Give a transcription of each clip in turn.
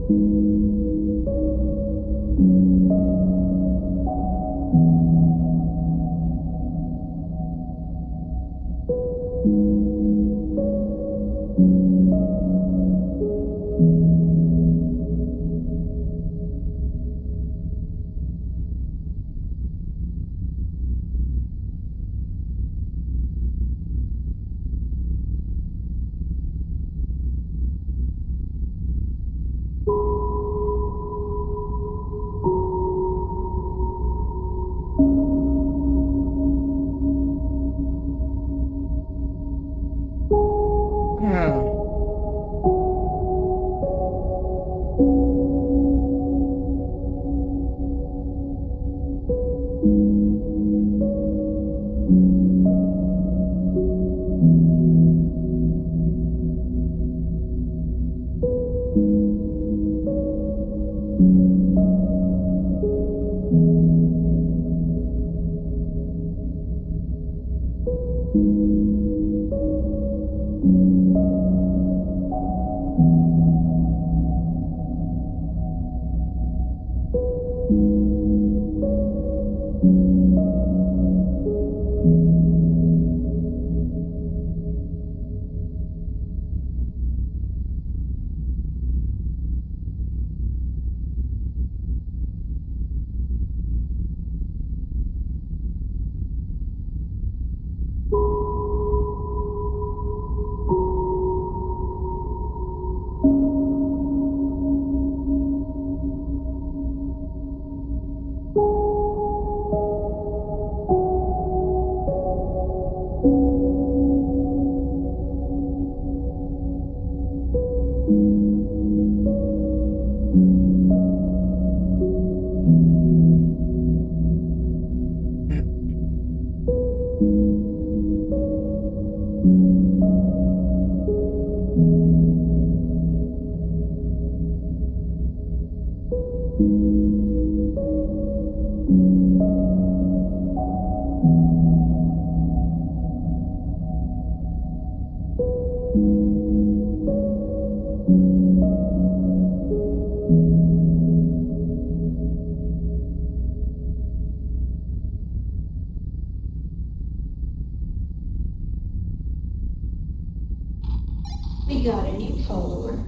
Hmm. We got a new follower.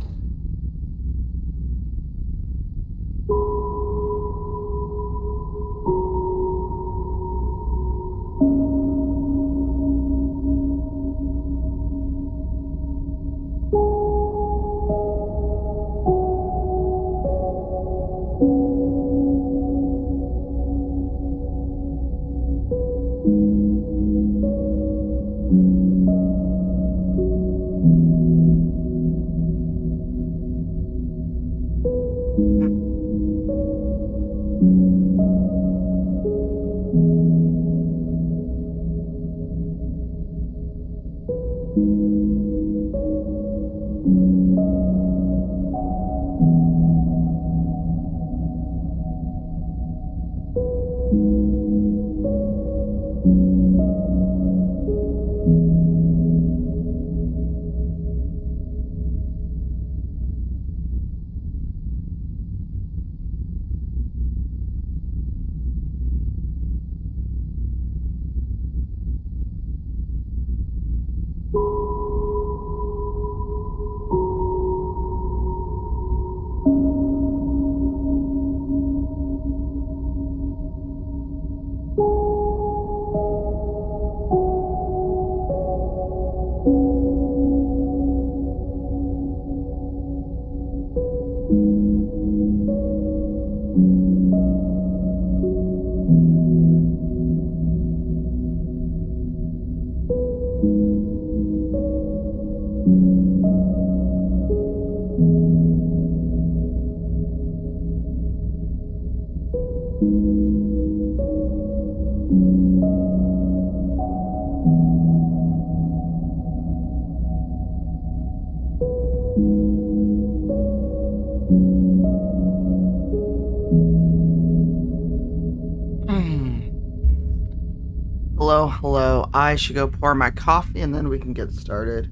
Hmm. Hello, hello. I should go pour my coffee and then we can get started.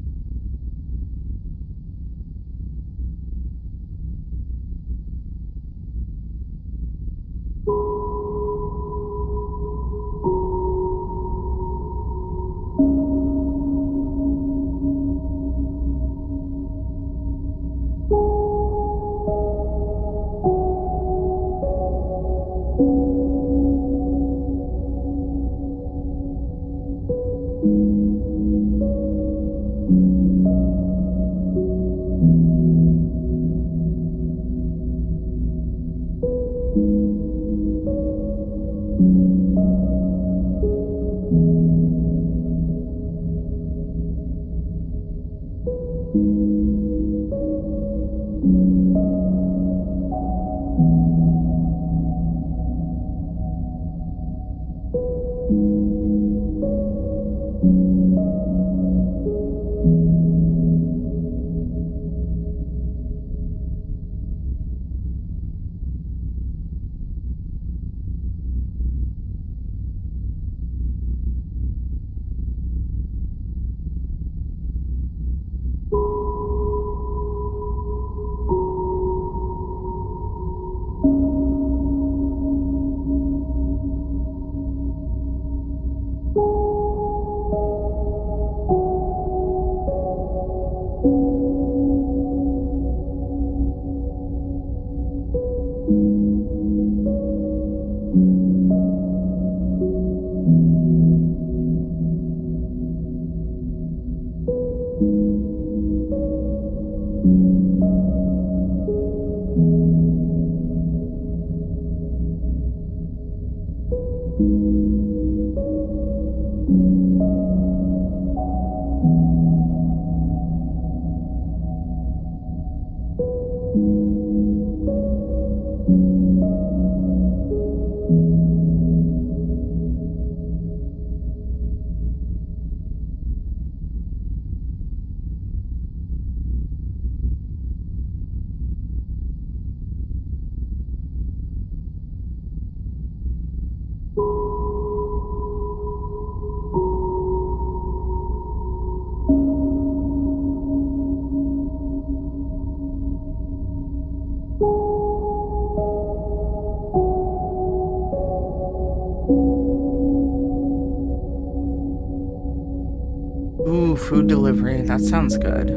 Ooh, food delivery. That sounds good.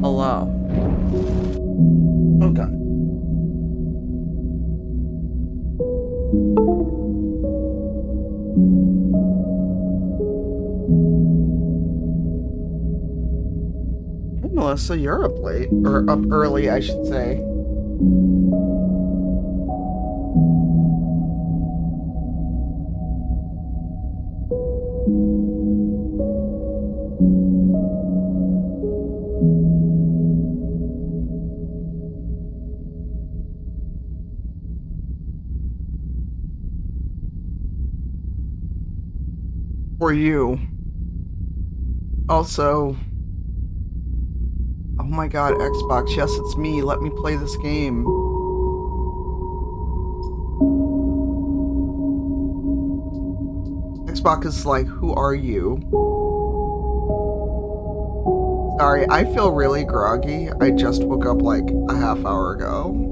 Hello. Oh god. Hey, Melissa, you're up late. Or up early, I should say. For you. Also, oh my god, Xbox, yes, it's me. Let me play this game. Xbox is like, who are you? Sorry, I feel really groggy. I just woke up like a half hour ago.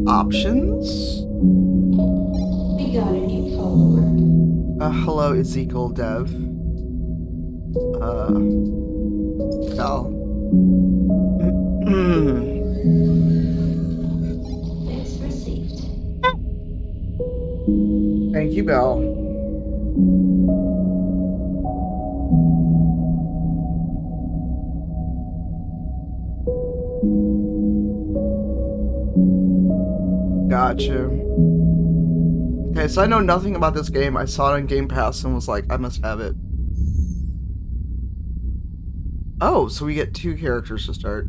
Options? We got a new follower. Hello, Ezekiel Dev. Bell. Thanks received. Thank you, Bell. Gotcha. Okay, so I know nothing about this game. I saw it on Game Pass and was like, I must have it. Oh, so we get 2 characters to start.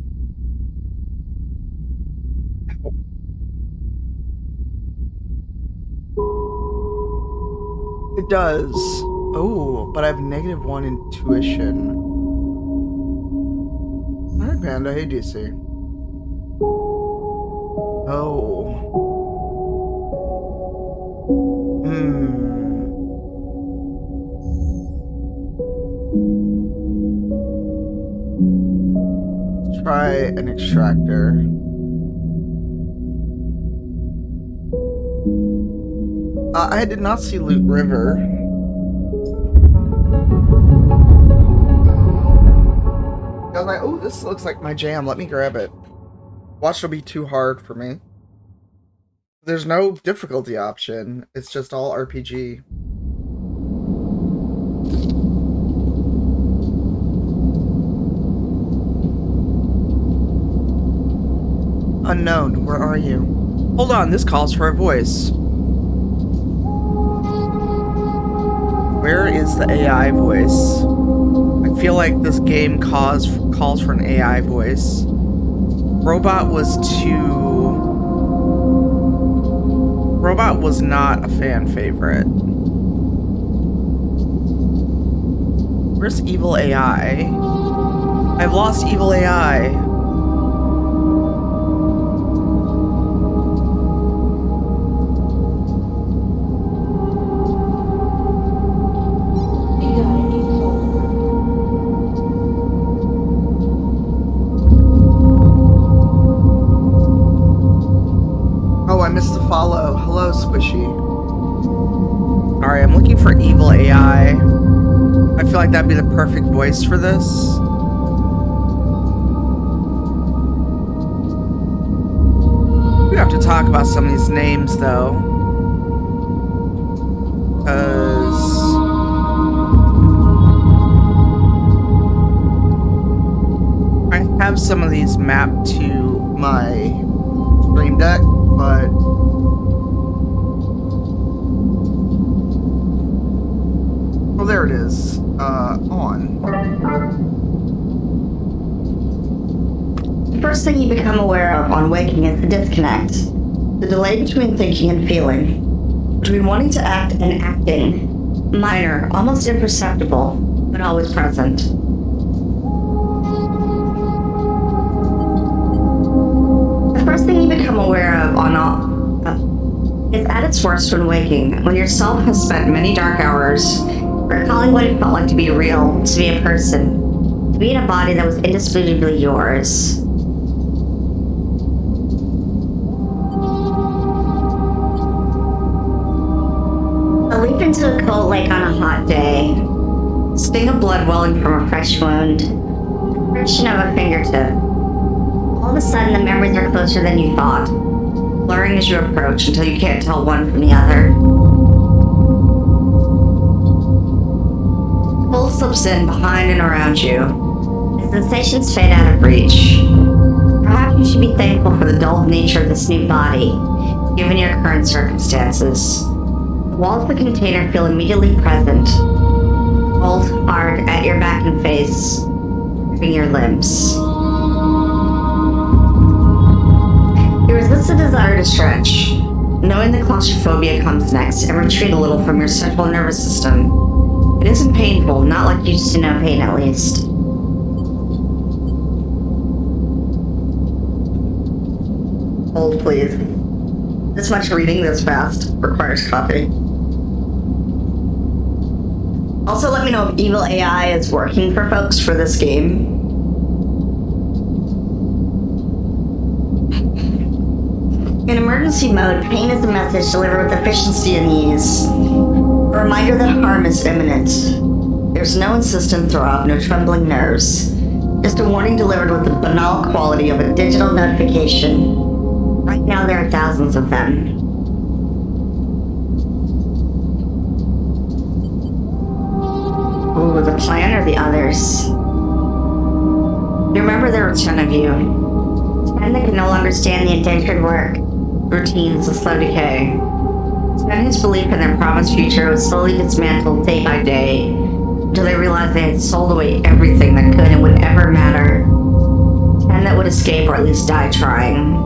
It does. Oh, but I have -1 intuition. Alright, Panda. Hey, DC. Oh. Let's try an extractor. I did not see Loot River. I was like, oh, this looks like my jam. Let me grab it. Watch, it'll be too hard for me. There's no difficulty option. It's just all RPG. Unknown, where are you? Hold on, this calls for a voice. Where is the AI voice? I feel like this game calls for an AI voice. Robot was not a fan favorite. Where's Evil AI? I've lost Evil AI. Follow. Hello, Squishy. Alright, I'm looking for Evil AI. I feel like that'd be the perfect voice for this. We have to talk about some of these names, though. Because have some of these mapped to my stream deck, but oh, there it is. On. The first thing you become aware of on waking is the disconnect. The delay between thinking and feeling. Between wanting to act and acting. Minor, almost imperceptible, but always present. The first thing you become aware of is at its worst when waking, when your self has spent many dark hours recalling what it felt like to be real, to be a person, to be in a body that was indisputably yours. A leap into a cold lake on a hot day, sting of blood welling from a fresh wound, the friction of a fingertip. All of a sudden, the memories are closer than you thought, blurring as you approach until you can't tell one from the other. The cold slips in behind and around you. The sensations fade out of reach. Perhaps you should be thankful for the dulled nature of this new body, given your current circumstances. The walls of the container feel immediately present, cold, hard, at your back and face, gripping your limbs. You resist the desire to stretch, knowing that claustrophobia comes next, and retreat a little from your central nervous system. It isn't painful, not like you used to know pain at least. Hold, please. This much reading this fast requires copy. Also, let me know if evil AI is working for folks for this game. In emergency mode, pain is a message delivered with efficiency and ease. A reminder that harm is imminent. There's no insistent throb, no trembling nerves. Just a warning delivered with the banal quality of a digital notification. Right now there are thousands of them. Ooh, the plan or the others? You remember there were 10 of you. 10 that could no longer stand the indentured work, routines, the slow decay. 10 whose belief in their promised future was slowly dismantled day by day, until they realized they had sold away everything that could and would ever matter. 10 that would escape or at least die trying.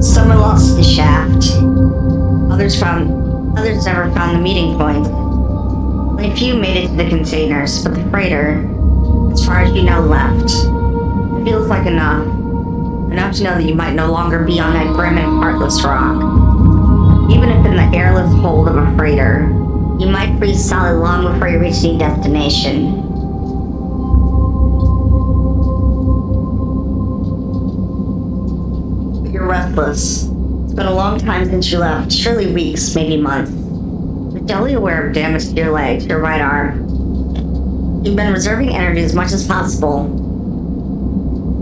Some were lost to the shaft. Others never found the meeting point. Only a few made it to the containers, but the freighter, as far as you know, left. It feels like enough. Enough to know that you might no longer be on that grim and heartless rock. Even if in the airless hold of a freighter, you might freeze solid long before you reach your destination. But you're restless. It's been a long time since you left, surely weeks, maybe months. You're dully aware of damage to your leg, your right arm. You've been reserving energy as much as possible.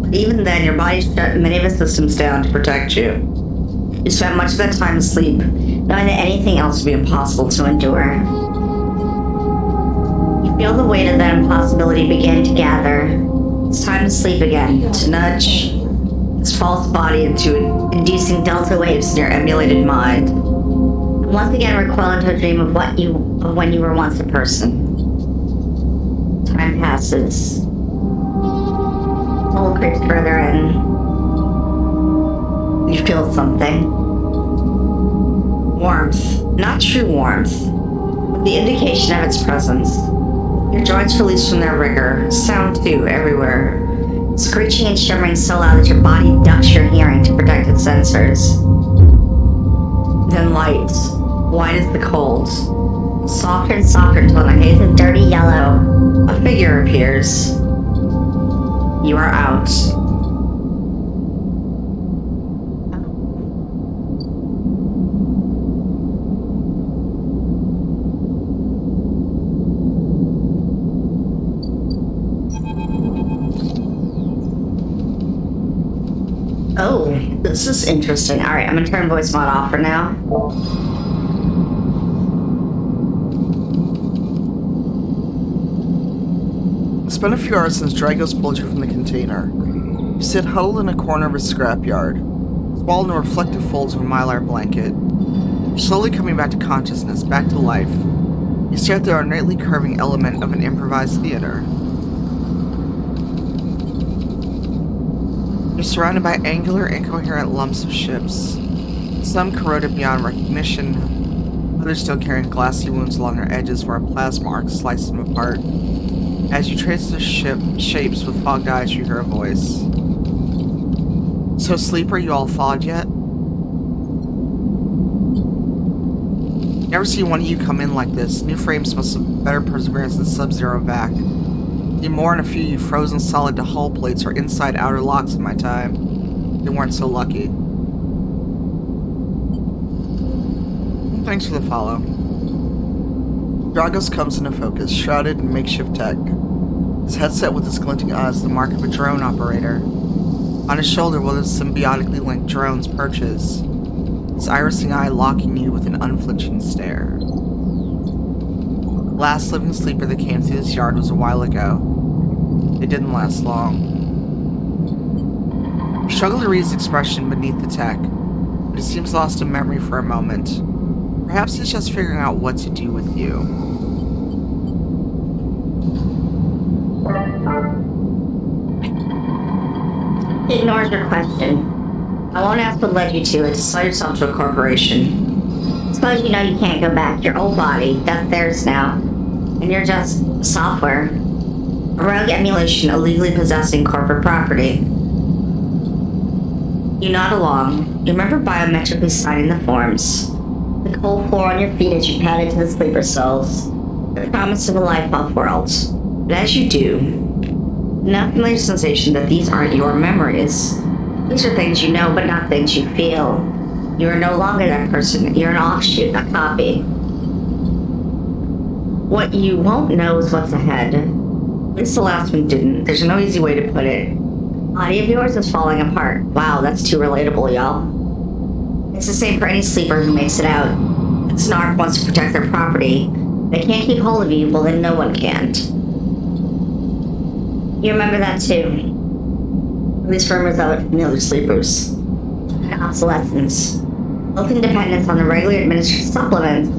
But even then, your body shut many of its systems down to protect you. You spent much of that time asleep, knowing that anything else would be impossible to endure. You feel the weight of that impossibility begin to gather. It's time to sleep again, to nudge this false body into inducing delta waves in your emulated mind. And once again recoil into a dream of when you were once a person. Time passes. Hole creeps further in. You feel something. Warmth. Not true warmth, but the indication of its presence. Your joints release from their rigor. Sound too, everywhere. Screeching and shivering so loud that your body ducks your hearing to protect its sensors. Then light. White as the cold. Softer and softer until in a haze of dirty yellow, a figure appears. You are out. Oh, this is interesting. Alright, I'm gonna turn voice mod off for now. It's been a few hours since Dragos pulled you from the container. You sit huddled in a corner of a scrapyard, swallowed in the reflective folds of a mylar blanket. You're slowly coming back to consciousness, back to life. You stare at the ornately curving element of an improvised theater. You're surrounded by angular, incoherent lumps of ships. Some corroded beyond recognition, others still carrying glassy wounds along their edges where a plasma arc sliced them apart. As you trace the shapes with fogged eyes, you hear a voice. So, sleeper, you all thawed yet? Never seen one of you come in like this. New frames must have better perseverance than Sub-Zero vac. See more than a few you frozen solid to hull plates or inside outer locks in my time. They weren't so lucky. Thanks for the follow. Dragos comes into focus, shrouded in makeshift tech. His headset with its glinting eyes the mark of a drone operator. On his shoulder, one of his symbiotically linked drones perches, his irising eye locking you with an unflinching stare. The last living sleeper that came through this yard was a while ago. It didn't last long. You struggle to read his expression beneath the tech, but he seems lost in memory for a moment. Perhaps he's just figuring out what to do with you. He ignores your question. I won't ask what led you to it to sell yourself to a corporation. Suppose you know you can't go back. Your old body, that's theirs now. And you're just software. A rogue emulation illegally possessing corporate property. You nod along. You remember biometrically signing the forms. The cold floor on your feet as you padded to the sleeper cells. The promise of a life off-world. But as you do, an unfamiliar sensation that these aren't your memories. These are things you know, but not things you feel. You are no longer that person. You're an offshoot, a copy. What you won't know is what's ahead. At least the last one didn't. There's no easy way to put it. The body of yours is falling apart. Wow, that's too relatable, y'all. It's the same for any sleeper who makes it out. If Snark wants to protect their property, they can't keep hold of you, well then no one can. You remember that too. At least for other familiar sleepers. And obsolescence. Both independence on the regularly administered supplements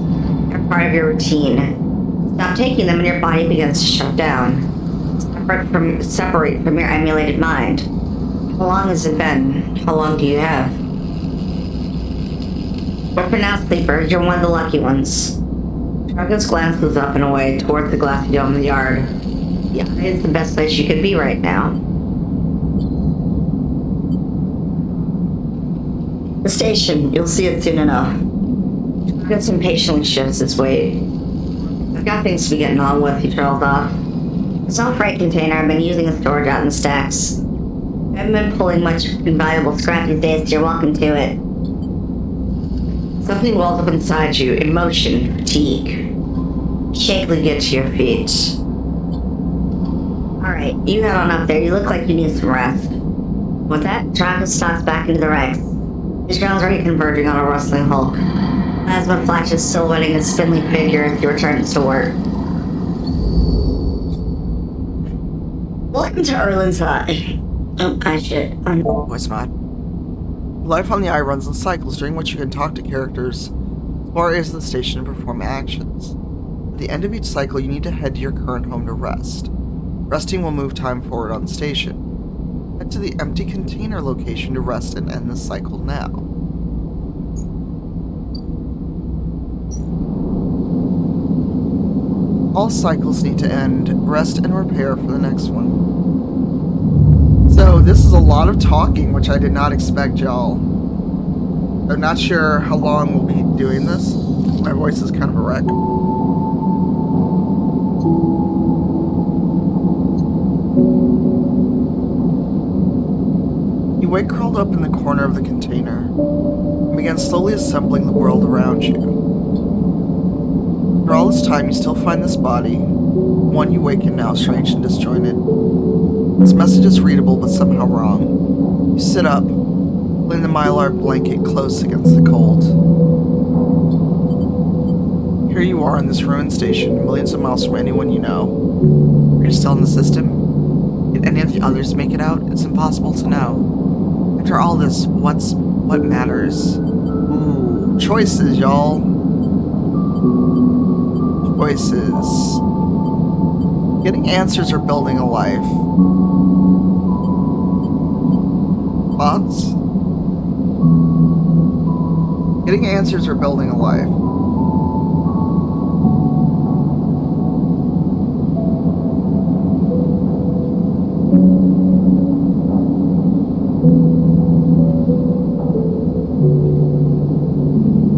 are part of your routine. Stop taking them and your body begins to shut down. Separate from your emulated mind. How long has it been? How long do you have? But for now, sleeper, you're one of the lucky ones. Dragos' glance goes up and away toward the glassy dome of the yard. The eye is the best place you could be right now. The station, you'll see it soon enough. Dragos impatiently shifts his weight. I've got things to be getting on with, he trails off. It's all freight container I've been using as storage out in the stacks. I haven't been pulling much invaluable scrap these days, so you're welcome to it. Something wells up inside you, emotion, fatigue. Shakily get to your feet. Alright, you head on up there. You look like you need some rest. With that, Dragos stalks back into the ranks. His drone's already converging on a rustling hulk. Plasma flashes silhouetting his spindly figure as he returns to work. Welcome to Erlin's Eye. Voice mod. Life on the Eye runs in cycles, during which you can talk to characters, explore areas of the station, and perform actions. At the end of each cycle, you need to head to your current home to rest. Resting will move time forward on the station. Head to the empty container location to rest and end this cycle now. All cycles need to end, rest and repair for the next one. So this is a lot of talking, which I did not expect, y'all. I'm not sure how long we'll be doing this. My voice is kind of a wreck. You wake curled up in the corner of the container and begin slowly assembling the world around you. After all this time, you still find this body, one you wake in now, strange and disjointed. Its message is readable, but somehow wrong. You sit up, pulling the mylar blanket close against the cold. Here you are in this ruined station, millions of miles from anyone you know. Are you still in the system? Did any of the others make it out? It's impossible to know. After all this, what matters? Ooh, choices, y'all. Choices. Getting answers or building a life. Thoughts? Getting answers or building a life.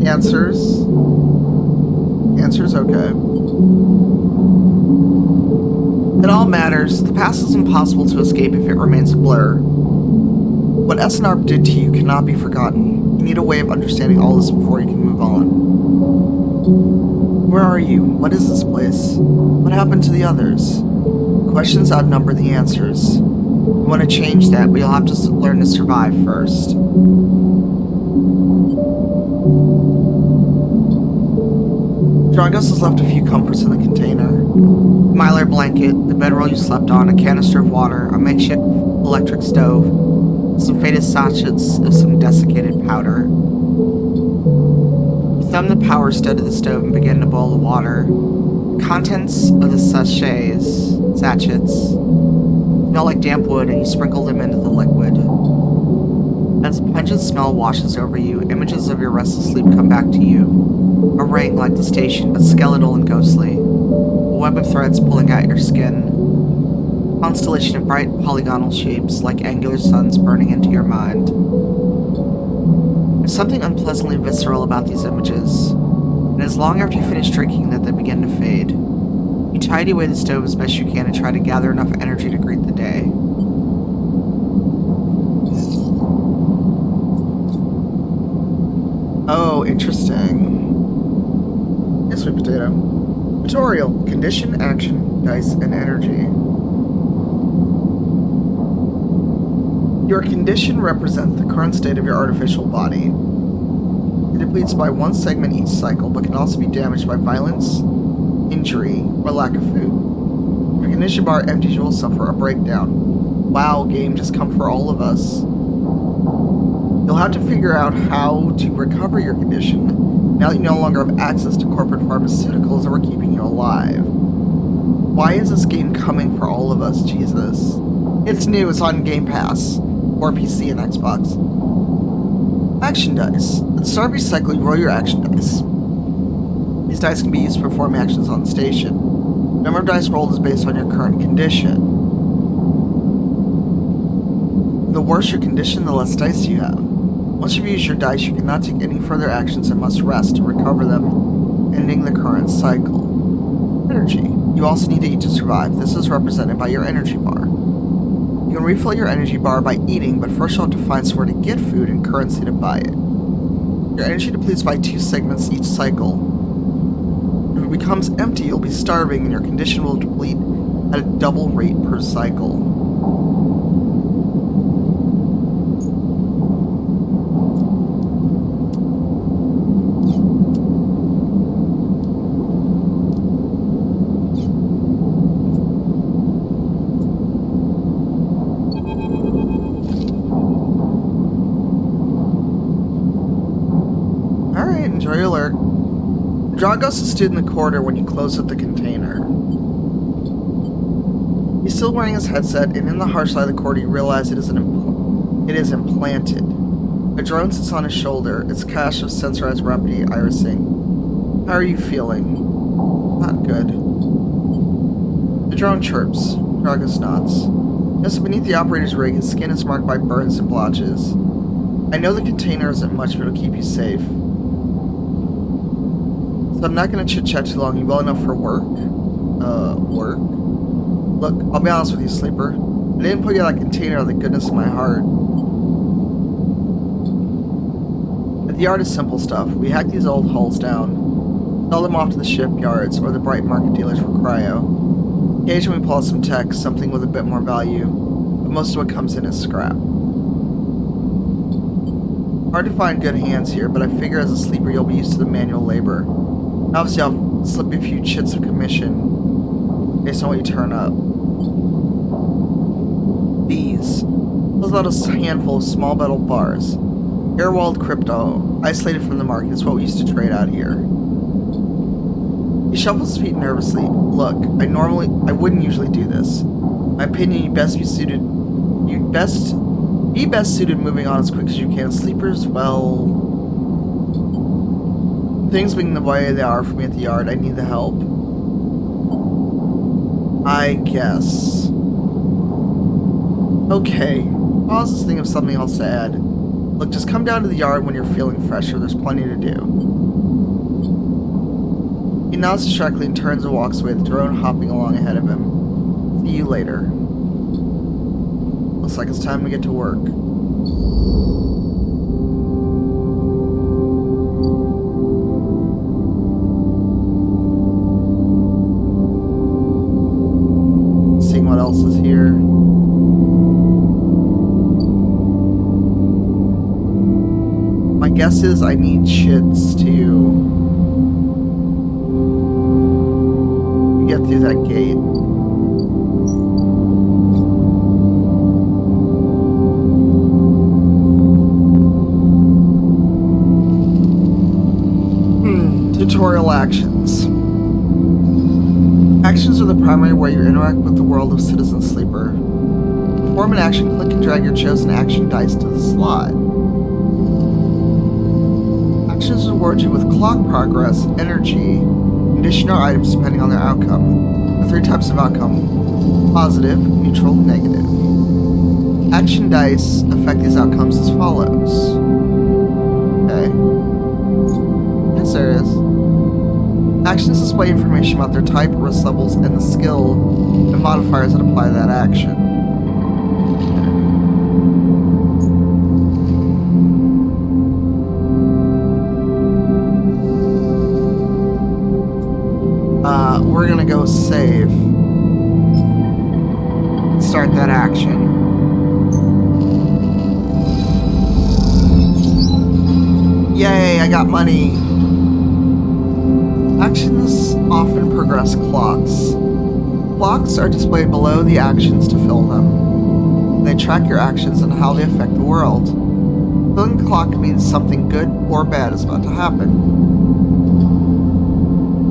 Answers. Answers, okay. It all matters. The past is impossible to escape if it remains a blur. What SNR did to you cannot be forgotten. You need a way of understanding all this before you can move on. Where are you? What is this place? What happened to the others? Questions outnumber the answers. You want to change that, but you'll have to learn to survive first. Dragos has left a few comforts in the container. A mylar blanket, the bedroll you slept on, a canister of water, a makeshift electric stove, some faded sachets of some desiccated powder. You thumb the power stud to the stove and begin to boil the water. The contents of the sachets smell like damp wood, and you sprinkle them into the liquid. As a pungent smell washes over you, images of your restless sleep come back to you. A ring like the station, but skeletal and ghostly. A web of threads pulling at your skin. A constellation of bright polygonal shapes like angular suns burning into your mind. There's something unpleasantly visceral about these images, and it's long after you finish drinking that they begin to fade. You tidy away the stove as best you can and try to gather enough energy to greet the day. Oh, interesting. Yes, sweet potato. Tutorial. Condition, action, dice, and energy. Your condition represents the current state of your artificial body. It depletes by one segment each cycle, but can also be damaged by violence, injury, or lack of food. If your condition bar empties, you will suffer a breakdown. Wow, game, just come for all of us. You'll have to figure out how to recover your condition now that you no longer have access to corporate pharmaceuticals that were keeping you alive. Why is this game coming for all of us, Jesus? It's new, it's on Game Pass, or PC and Xbox. Action dice. At the start of each cycle, you roll your action dice. These dice can be used to perform actions on the station. The number of dice rolled is based on your current condition. The worse your condition, the less dice you have. Once you've used your dice, you cannot take any further actions and must rest to recover them, ending the current cycle. Energy. You also need to eat to survive. This is represented by your energy bar. You can refill your energy bar by eating, but first you'll have to find somewhere to get food and currency to buy it. Your energy depletes by 2 segments each cycle. If it becomes empty, you'll be starving and your condition will deplete at a double rate per cycle. Enjoy your lurk. Dragos stood in the corridor when you closed up the container. He's still wearing his headset, and in the harsh light of the corridor, you realize it is implanted. A drone sits on his shoulder, its cache of sensorized rapidly irising. How are you feeling? Not good. The drone chirps. Dragos nods. Just beneath the operator's rig, his skin is marked by burns and blotches. I know the container isn't much, but it'll keep you safe. So I'm not going to chit-chat too long. You well enough for work? Work? Look, I'll be honest with you, Sleeper. I didn't put you in that container out of the goodness of my heart. At the yard is simple stuff. We hack these old hulls down, sell them off to the shipyards or the bright market dealers for cryo. Occasionally we pull out some tech, something with a bit more value, but most of what comes in is scrap. Hard to find good hands here, but I figure as a sleeper you'll be used to the manual labor. Obviously I'll slip you a few chits of commission based on what you turn up. These. Pulls out a handful of small metal bars. Air-walled crypto, isolated from the market, is what we used to trade out here. He shuffles his feet nervously. Look, I wouldn't usually do this. My opinion, you'd best be best suited moving on as quick as you can. Sleepers, well, things being the way they are for me at the yard, I need the help. I guess. Okay. Pause this thing of something else to add. Look, just come down to the yard when you're feeling fresher. There's plenty to do. He nods distractedly and turns and walks away, the drone hopping along ahead of him. See you later. Looks like it's time to get to work. Seeing what else is here. My guess is I need shits to get through that gate. Tutorial actions. Actions are the primary way you interact with the world of Citizen Sleeper. To perform an action, click and drag your chosen action dice to the slot. Actions reward you with clock progress, energy, condition, or items depending on their outcome. There are 3 types of outcome: positive, neutral, negative. Action dice affect these outcomes as follows. Okay. Yes, there is. Actions display information about their type, risk levels, and the skill and modifiers that apply to that action. We're gonna go save. Start that action. Yay, I got money. Actions often progress clocks. Clocks are displayed below the actions to fill them. They track your actions and how they affect the world. Filling the clock means something good or bad is about to happen.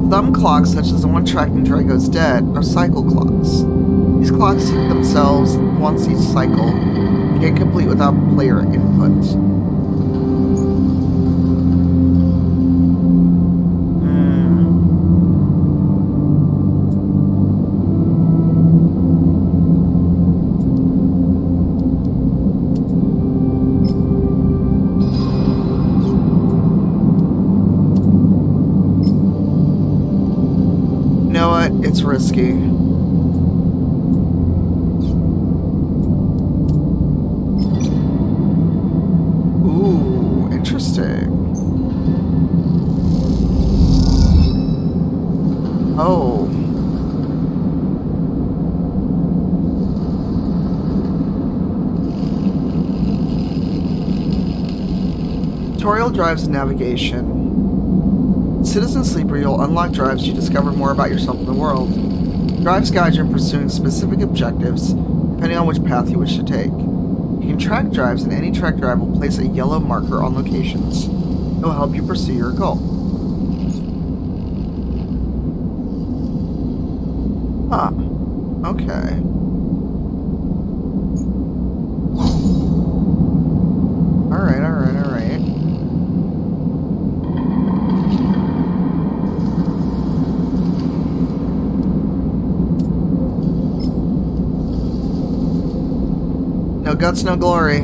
Some clocks, such as the one tracking Drago's dead, are cycle clocks. These clocks hit themselves once each cycle and get complete without player input. It's risky. Ooh, interesting. Oh. Tutorial drives and navigation. Citizen Sleeper, you'll unlock drives as you discover more about yourself and the world. Drives guide you in pursuing specific objectives, depending on which path you wish to take. You can track drives, and any track drive will place a yellow marker on locations. It will help you pursue your goal. Huh. Okay. Alright. No guts, no glory.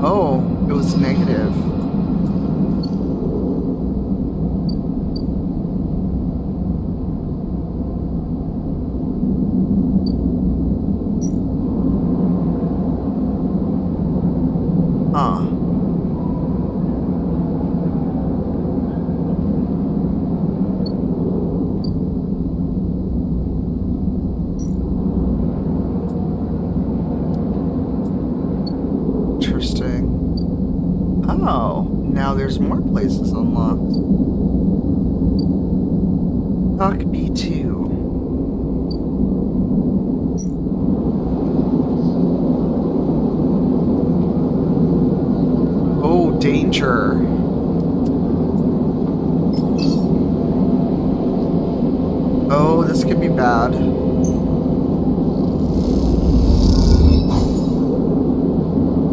Oh, it was negative. Interesting. Oh, now there's more places unlocked. Dock B2. Oh, danger. Oh, this could be bad.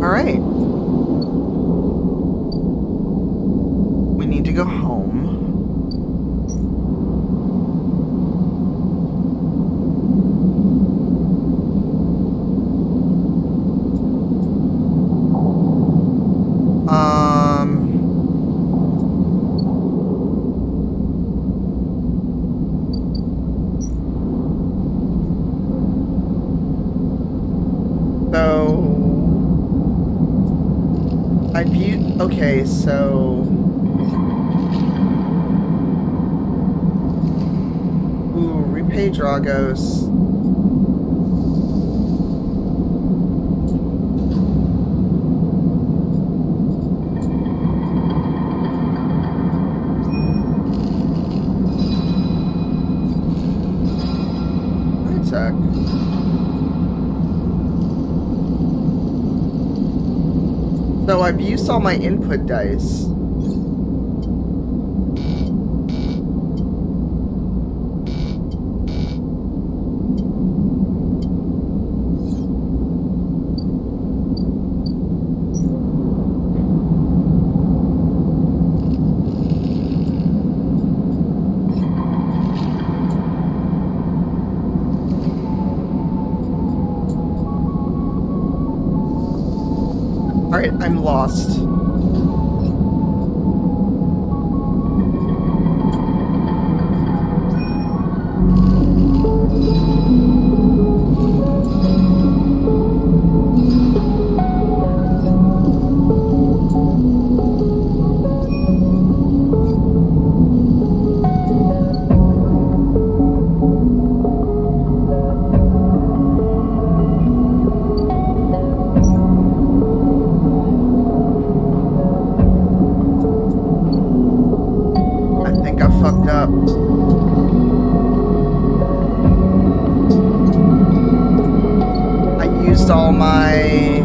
All right. We need to go home. Okay, so... Ooh, repay Dragos. Attack. So I've used all my input dice. Alright, I'm lost. Fucked up. I used all my...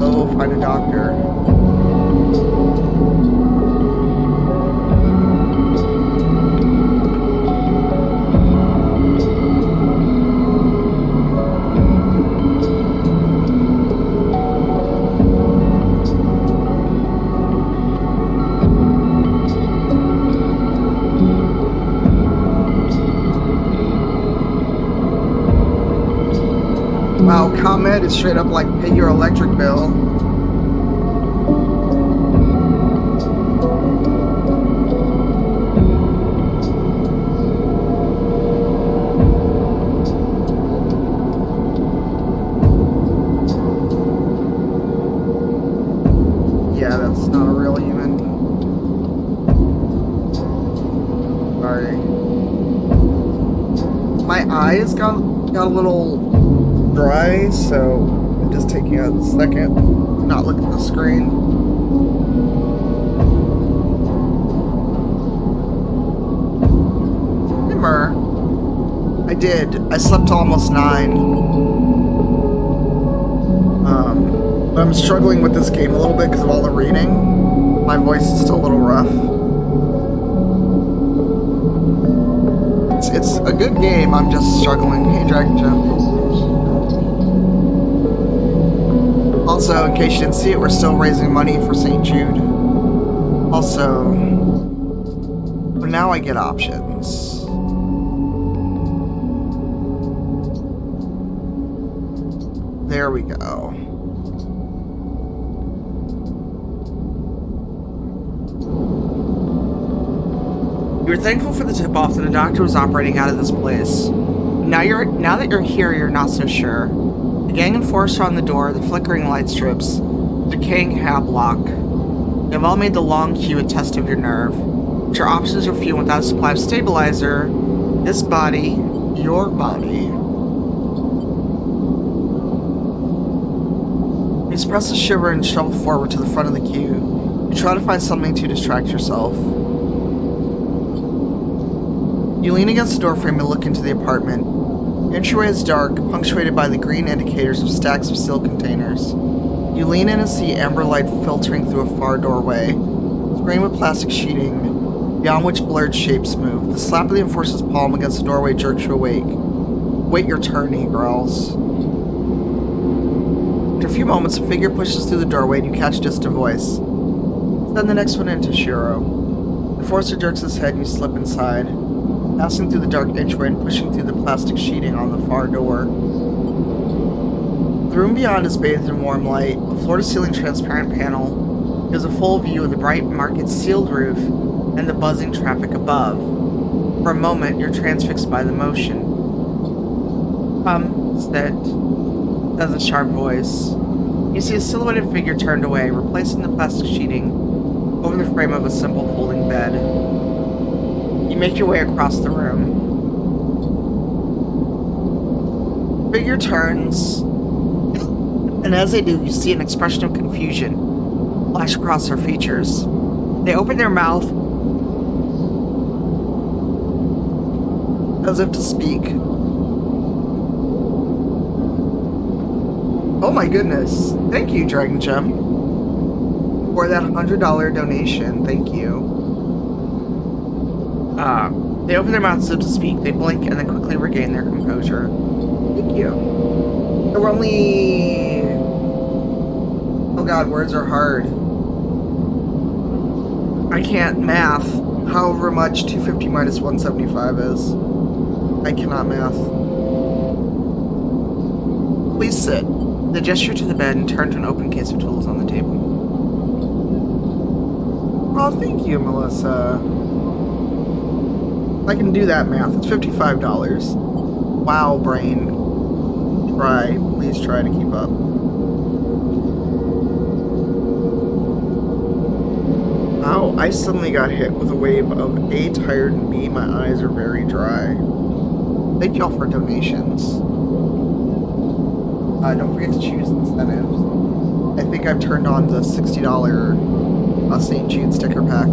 Oh, find a doctor. Wow, ComEd is straight up like pay your electric bill. Yeah, that's not a real human. Sorry. My eyes got a little dry, so I'm just taking a second, not look at the screen. Remember, I did. I slept till almost 9. But I'm struggling with this game a little bit because of all the reading. My voice is still a little rough. It's a good game. I'm just struggling. Hey, Dragon Gem. Also, in case you didn't see it, we're still raising money for St. Jude. Also, but now I get options. There we go. You're thankful for the tip-off that a doctor was operating out of this place. Now that you're here, you're not so sure. The gang enforcer on the door, the flickering light strips, the decaying hab lock. They've all made the long queue a test of your nerve. But your options are few without a supply of stabilizer. This body, your body. You suppress a shiver and shuffle forward to the front of the queue. You try to find something to distract yourself. You lean against the doorframe and look into the apartment. The entryway is dark, punctuated by the green indicators of stacks of steel containers. You lean in and see amber light filtering through a far doorway, screened with plastic sheeting, beyond which blurred shapes move. The slap of the enforcer's palm against the doorway jerks you awake. Wait your turn, he growls. After a few moments, a figure pushes through the doorway and you catch a distant voice. Send the next one in, Toshiro. The enforcer jerks his head and you slip inside, passing through the dark entryway and pushing through the plastic sheeting on the far door. The room beyond is bathed in warm light. A floor-to-ceiling transparent panel gives a full view of the bright market sealed roof and the buzzing traffic above. For a moment, you're transfixed by the motion. Come, sit, says a sharp voice. You see a silhouetted figure turned away, replacing the plastic sheeting over the frame of a simple folding bed. You make your way across the room. The figure turns, and as they do, you see an expression of confusion flash across their features. They open their mouth as if to speak. Oh my goodness. Thank you, Dragon Gem, for that $100 donation. Thank you. They open their mouths so to speak. They blink and then quickly regain their composure. Thank you. There were only... Oh god, words are hard. I can't math however much 250 minus 175 is. I cannot math. Please sit. They gesture to the bed and turn to an open case of tools on the table. Oh, thank you, Melissa. I can do that math. It's $55. Wow, brain. Try. Please try to keep up. Wow, I suddenly got hit with a wave of A, tired, and B, my eyes are very dry. Thank y'all for donations. Don't forget to choose incentives. I think I've turned on the $60 St. Jude sticker pack.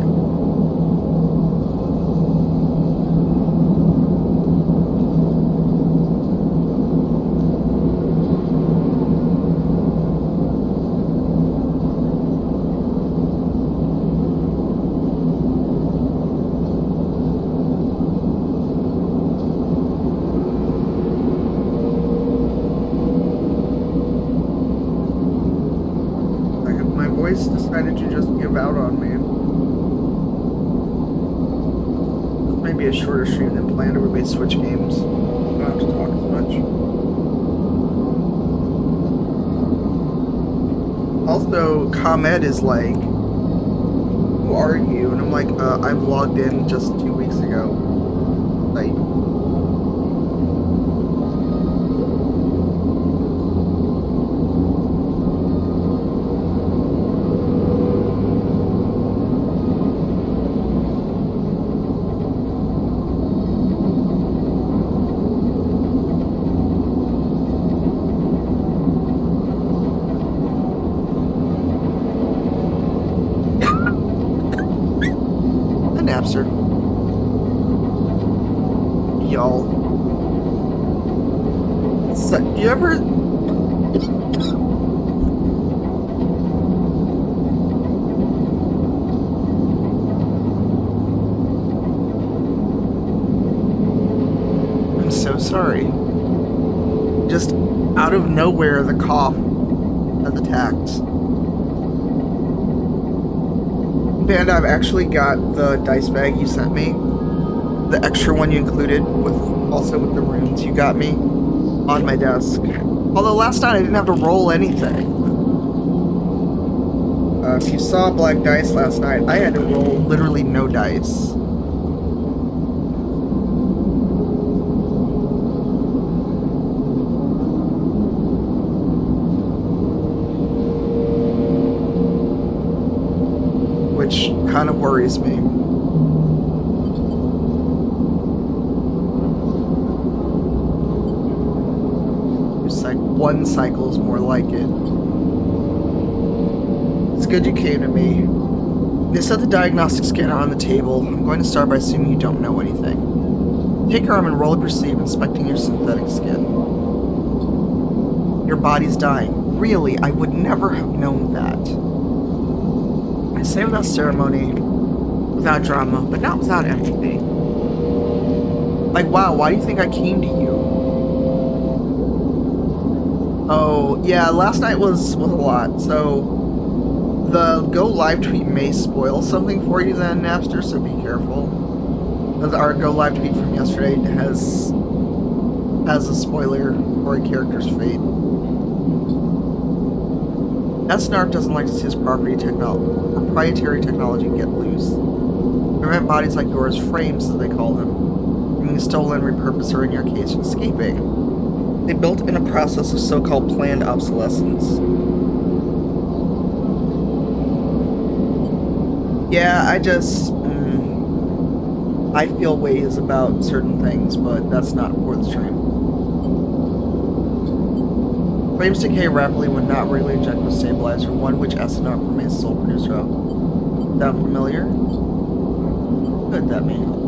Decided to just give out on me. This may be a shorter stream than planned, or we may switch games. Don't have to talk as much. Also, ComEd is like, who are you? And I'm like, I've logged in just 2 weeks ago. Like, Napster. Y'all. So, you ever... I'm so sorry. Just out of nowhere, the cough has attacked. And I've actually got the dice bag you sent me, the extra one you included, also with the runes you got me, on my desk. Although last night I didn't have to roll anything. If you saw black dice last night, I had to roll literally no dice. Which kind of worries me. It's like one cycle's more like it. It's good you came to me. They set the diagnostic scanner on the table. I'm going to start by assuming you don't know anything. Take your arm and roll up your sleeve, inspecting your synthetic skin. Your body's dying. Really, I would never have known that. I say without ceremony, without drama, but not without empathy. Like, wow, why do you think I came to you? Oh, yeah, last night was a lot, so the go live tweet may spoil something for you then, Napster, so be careful. Because our go live tweet from yesterday has a spoiler for a character's fate. SNARP doesn't like to see his proprietary technology get loose. Prevent bodies like yours, frames as they call them, being stolen, repurposed, or in your case, escaping. They built in a process of so-called planned obsolescence. Yeah, I feel ways about certain things, but that's not for the stream. Frames decay rapidly when not regularly injected with stabilizer, one which SNR remains sole producer of. Sound familiar? Good, that may help.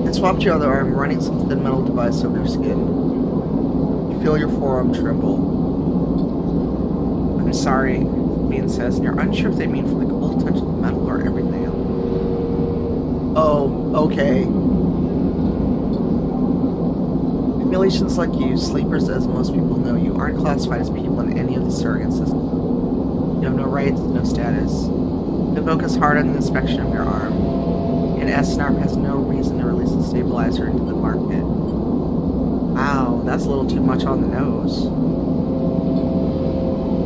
It swapped your other arm, running some thin metal device over your skin. You feel your forearm tremble. I'm sorry, Bean says, and you're unsure if they mean for the cold touch of the metal or everything else. Oh, okay. Simulations like you, sleepers as most people know you, aren't classified as people in any of the surrogate systems. You have no rights, no status. They focus hard on the inspection of your arm, and SNARP has no reason to release a stabilizer into the market. Wow, that's a little too much on the nose.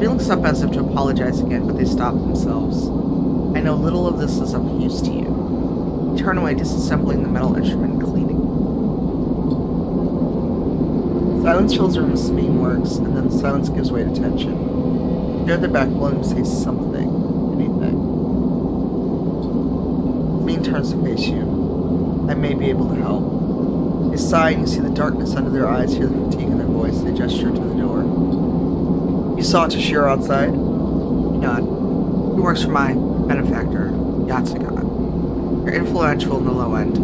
They look up as if to apologize again, but they stop themselves. I know little of this is of use to you. You turn away, disassembling the metal instrument and cleaning. Silence fills the room as Sabine works, and then the silence gives way to tension. You stare at their back, willing to say something, anything. Sabine turns to face you. I may be able to help. They sigh, and you see the darkness under their eyes, hear the fatigue in their voice. They gesture to the door. You saw Tashiro outside? You nod. He works for my benefactor, Yatsugan. You're influential in the low end.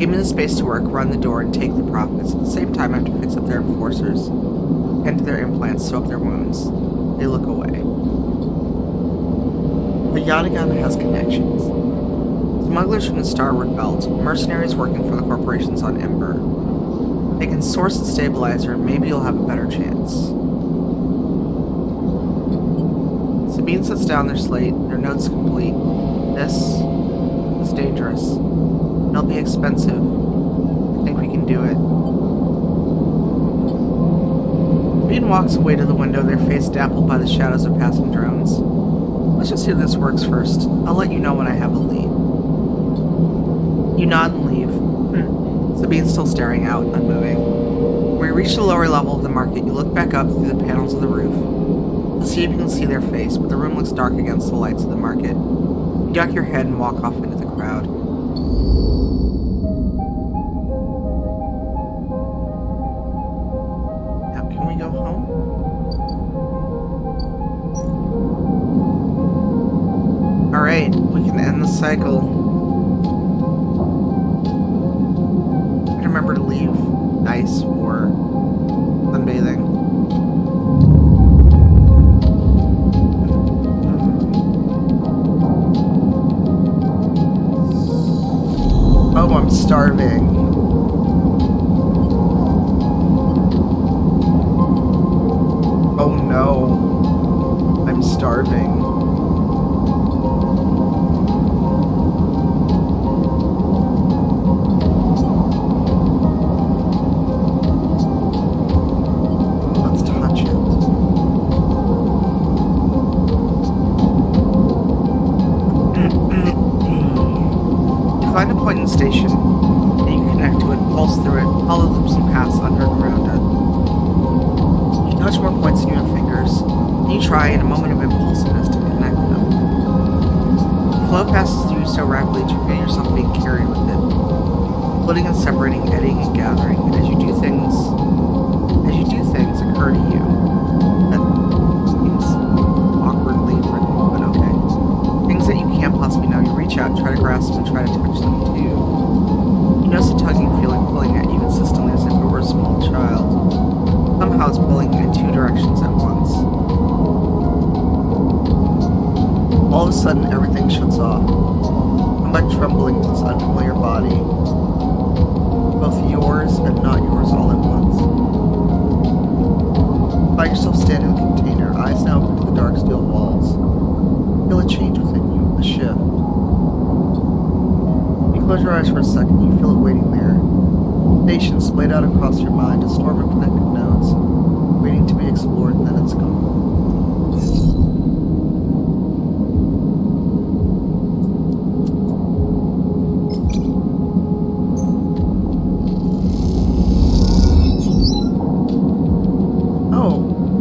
Give me the space to work, run the door, and take the profits. At the same time, I have to fix up their enforcers, tend to their implants, sew up their wounds. They look away. But Yatsugan has connections. Smugglers from the Starward Belt, mercenaries working for the corporations on Ember. They can source the stabilizer, and maybe you'll have a better chance. Sabine sets down their slate, their notes complete. This is dangerous. It'll be expensive. I think we can do it. Sabine walks away to the window, their face dappled by the shadows of passing drones. Let's just see if this works first. I'll let you know when I have a lead. You nod and leave. Sabine's still staring out, unmoving. When you reach the lower level of the market, you look back up through the panels of the roof. To see if you can see their face, but the room looks dark against the lights of the market. You duck your head and walk off into the crowd. Now, can we go home? Alright, we can end the cycle. Remember to leave ice for sunbathing. Oh, I'm starving. Oh no. I'm starving. Station, and you connect to it, pulse through it, follow loops and paths under and around it. You touch more points than you have fingers, and you try in a moment of impulsiveness to connect them. The flow passes through you so rapidly that you feel yourself being carried with it, splitting and separating, eddying and gathering, and as you do things occur to you that seems how it's pulling me in two directions at once. All of a sudden, everything shuts off. I'm back trembling to this unfamiliar body. Both yours and not yours all at once. Find yourself standing in the container, eyes now open to the dark steel walls. Feel a change within you, a shift. You close your eyes for a second, you feel it waiting there. Stations splayed out across your mind, a storm of connected nodes, waiting to be explored, and then it's gone.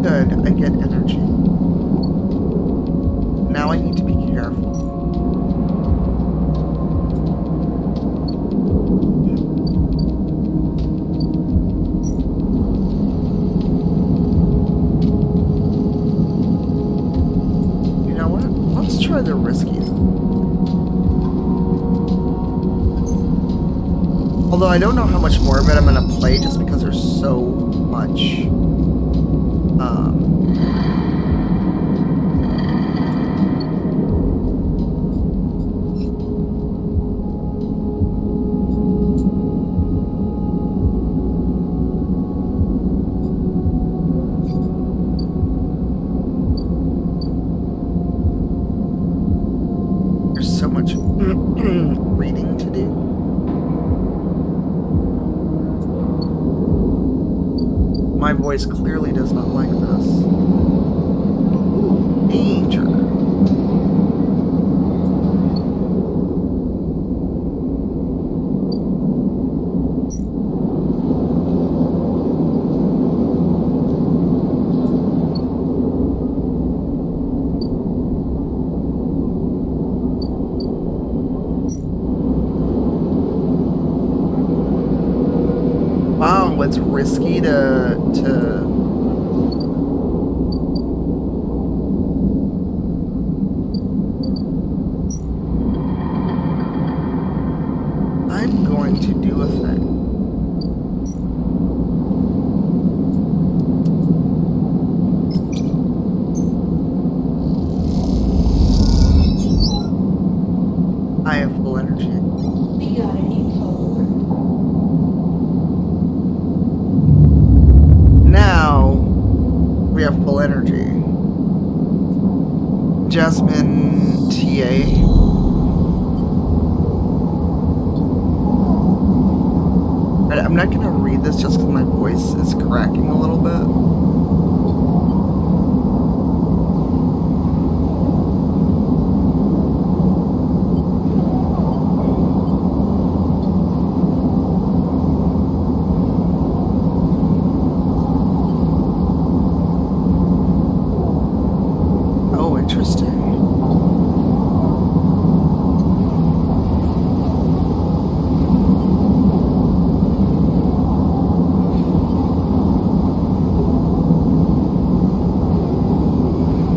Good, I get energy. Now I need to be careful. You know what? Let's try the risky thing. Although I don't know how much more of it I'm gonna play just because there's so much. There's so much reading to do. My voice clearly does not like this. Ooh, danger. Wow, it's risky to I'm going to do a thing. I have full energy. We got a new follower. Now we have full energy. Jasmine TA. I'm not gonna read this just because my voice is cracking a little bit. Oh, interesting.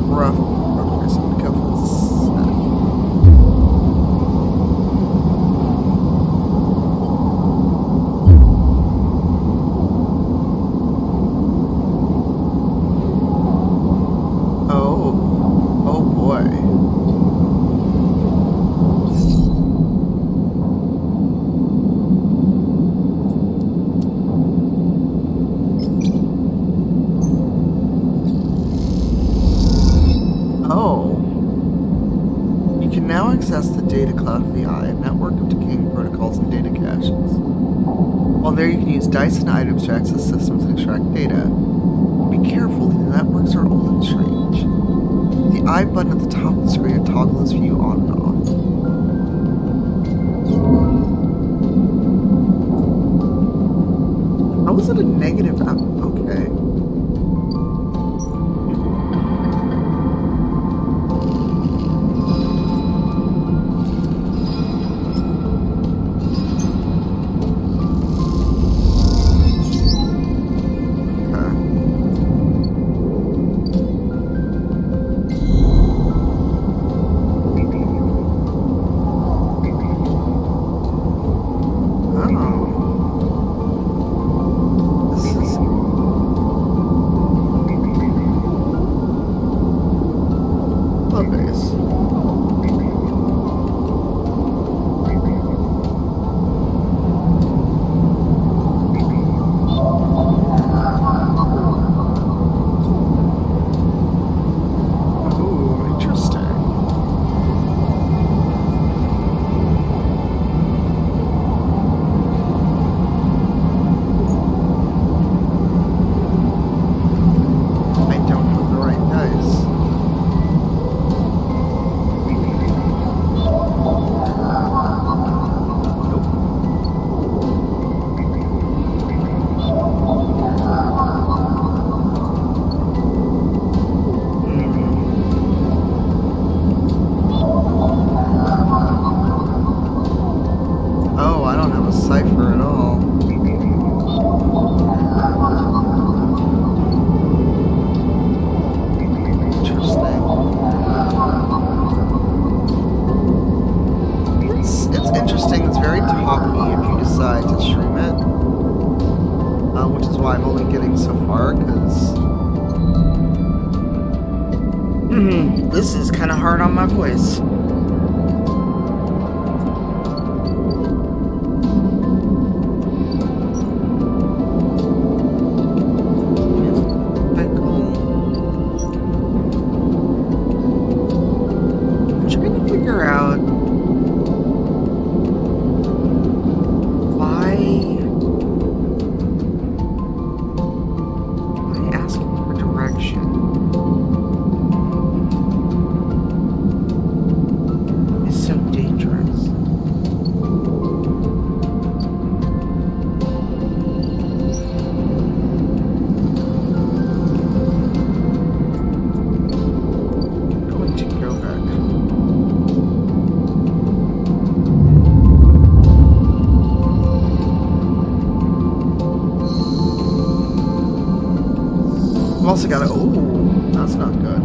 Rough. Okay, so I'm gonna go for this. Oh boy. Oh. You can now access the data cloud of the Eye, a network of decaying protocols and data caches. While there, you can use dice and items to access systems and extract data. Be careful, the networks are old and strange. The I button at the top of the screen to toggle this view on and off. How is it a negative app? Okay. car, because this is kind of hard on my voice. I'm trying to figure out why asking for direction is so dangerous. I'm going to go back. I've also got to. Oh, that's not good.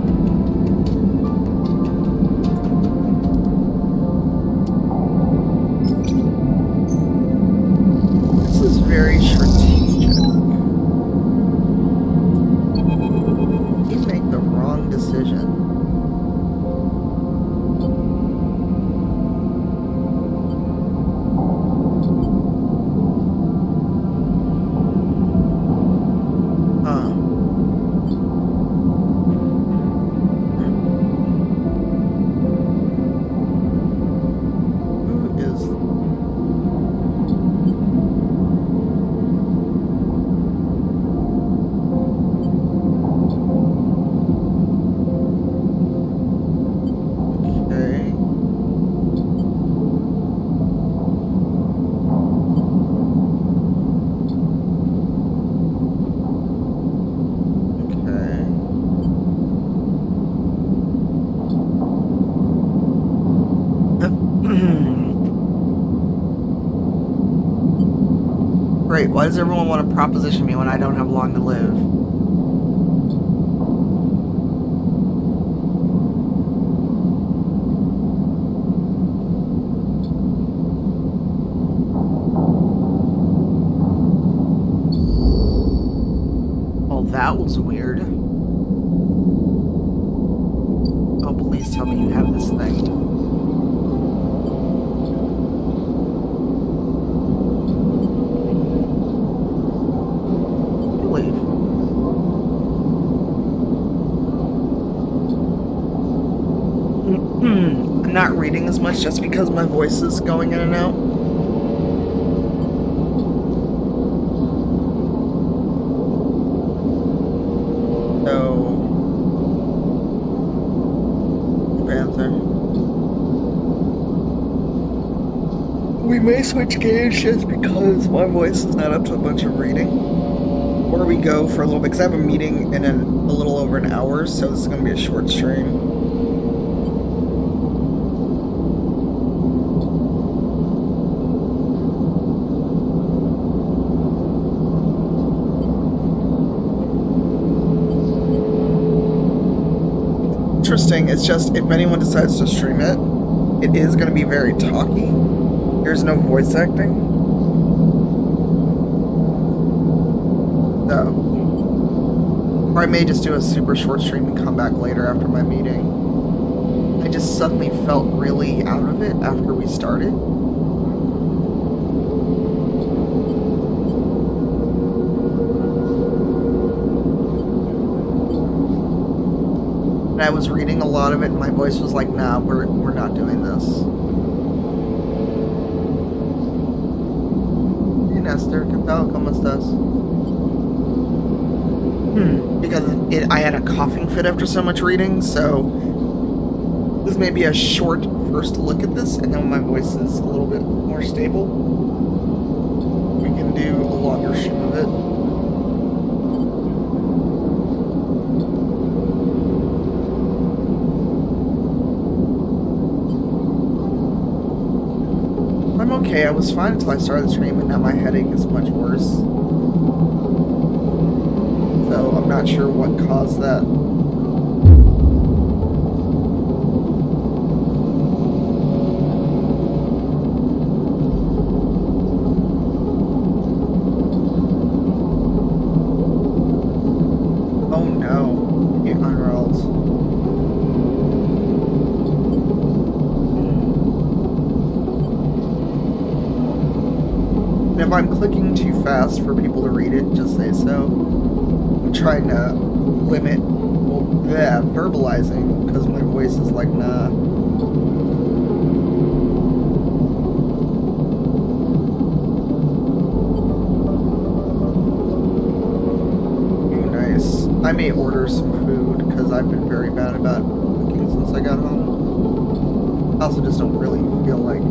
This is very strategic. You make the wrong decision. Great, why does everyone want to proposition me when I don't have long to live? Oh, that was weird. Oh, please tell me you have this thing. I'm not reading as much just because my voice is going in and out. So, Panther. We may switch games just because my voice is not up to a bunch of reading. Or we go for a little bit, because I have a meeting in a little over an hour, so this is going to be a short stream. Interesting. It's just if anyone decides to stream it, it is going to be very talky. There's no voice acting. So, or I may just do a super short stream and come back later after my meeting. I just suddenly felt really out of it after we started. I was reading a lot of it and my voice was like, nah, we're not doing this. Hey Nestor, ¿qué tal? ¿Cómo estás? Because I had a coughing fit after so much reading, so this may be a short first look at this, and then when my voice is a little bit more stable, we can do a longer stream of it. I'm okay. I was fine until I started the stream, and now my headache is much worse. So I'm not sure what caused that. Oh no. It unrolled. And if I'm clicking too fast for people to read it, just say so. I'm trying to limit verbalizing because my voice is like, nah. I may order some food because I've been very bad about cooking since I got home. I also just don't really feel like.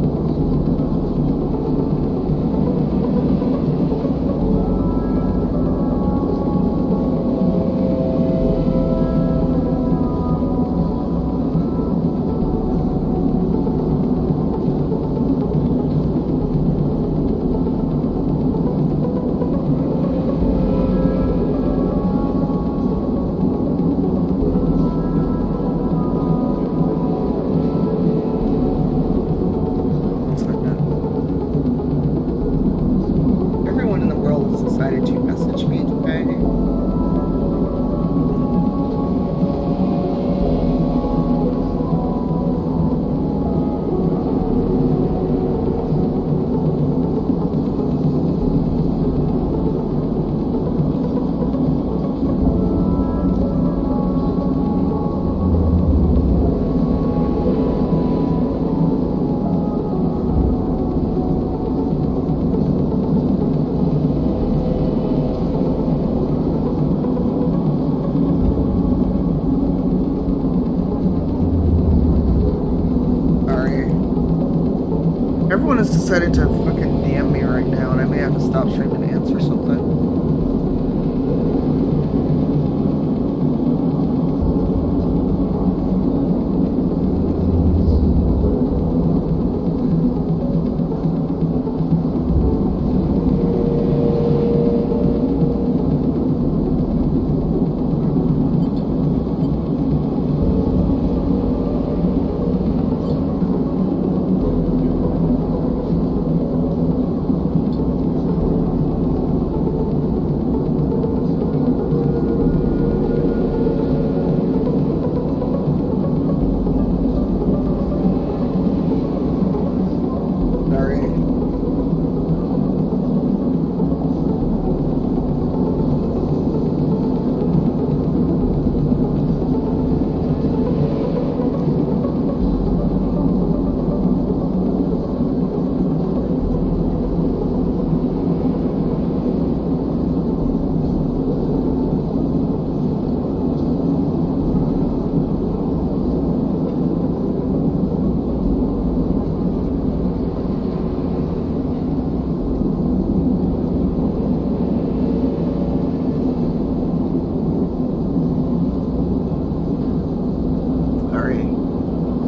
Everyone in the world has decided to message me today. Everyone has decided to fucking DM me right now, and I may have to stop streaming to answer something.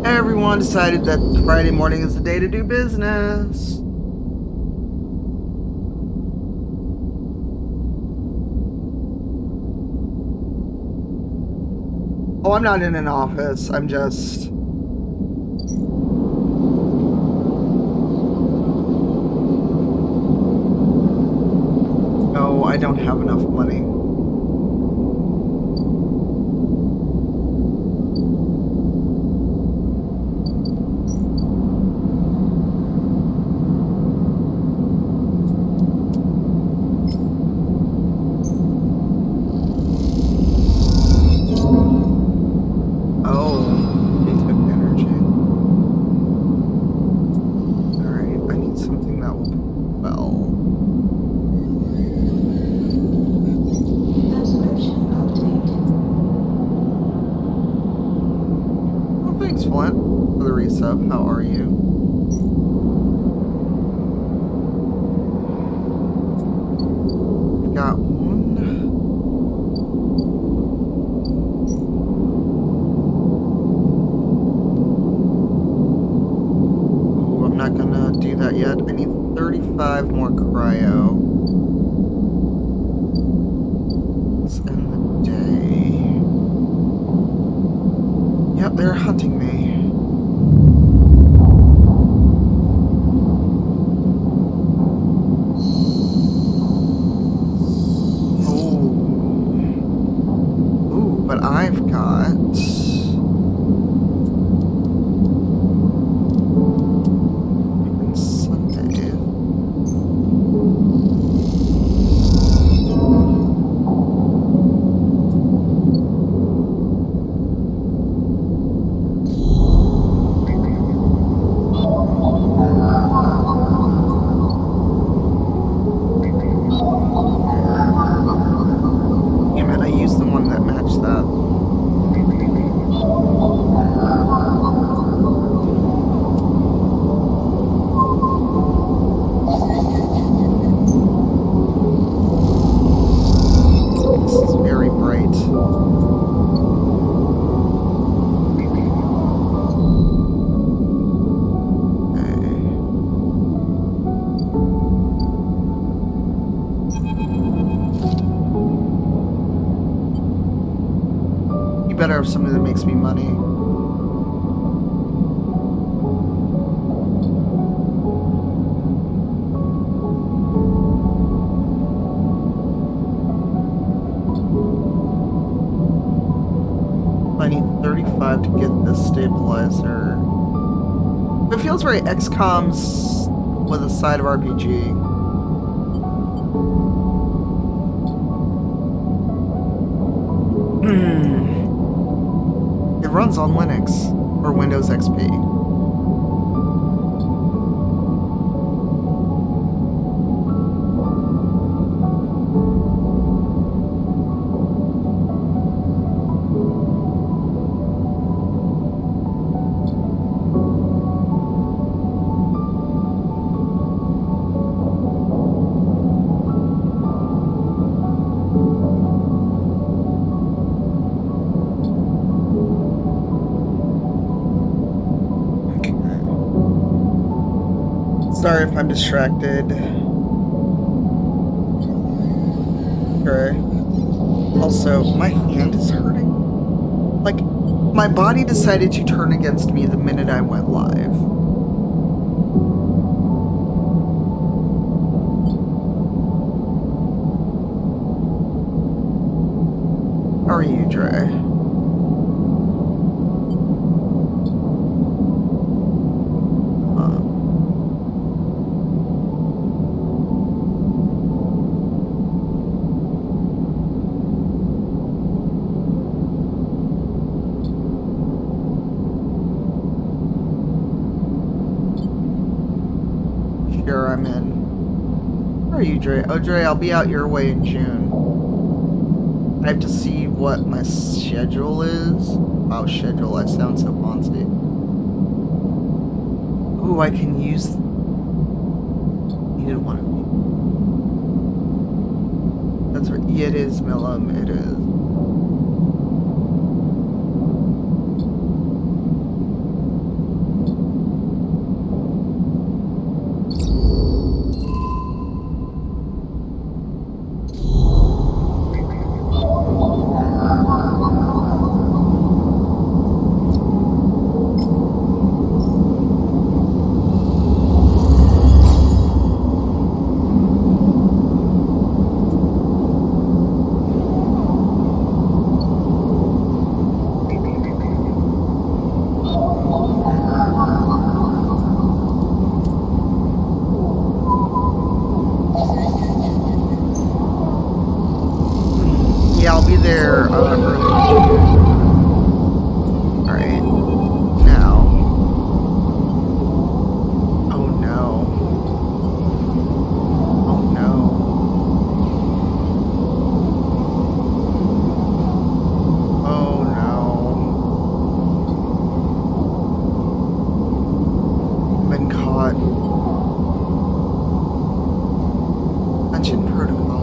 Everyone decided that Friday morning is the day to do business. Oh, I'm not in an office. I'm just... No, I don't have enough money. How are you? Got one. Oh, I'm not gonna do that yet. I need 35 more cryo. Let's end the day. Yep, they're hunting me. but I've got... Sunday. Damn it, I used the one that matched that. This is very bright. You better have something that makes me money. I need 35 to get this stabilizer. It feels very XCOM's with a side of RPG. It runs on Linux or Windows XP. Sorry if I'm distracted. Okay. Also, my hand is hurting. Like, my body decided to turn against me the minute I went live. How are you, Dre? Sure, I'm in. Where are you, Dre? Oh, Dre, I'll be out your way in June. I have to see what my schedule is. Wow, schedule, I sound so fancy. Ooh, I can use... Needed one of these. That's right. Yeah, it is, Millum, it is. Yeah, I'll be there early June. Alright. Now. Oh no. Oh no. Oh no. Been caught. Mention protocol.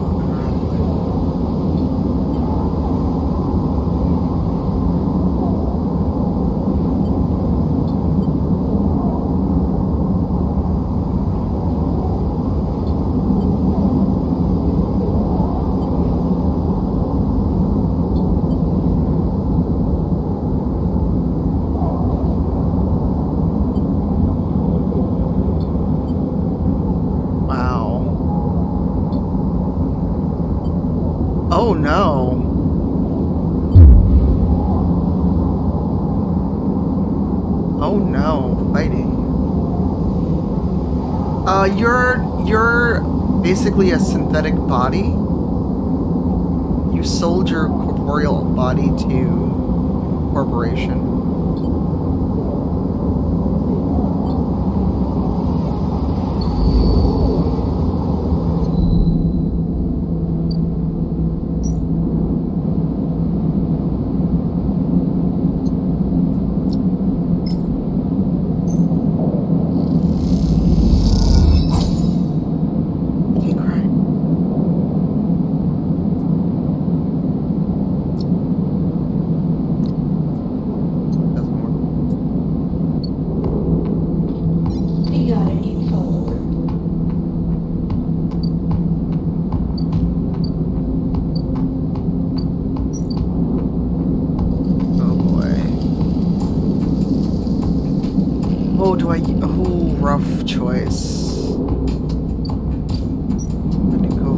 fighting. You're basically a synthetic body. You sold your corporeal body to corporation. Rough choice. Let me go.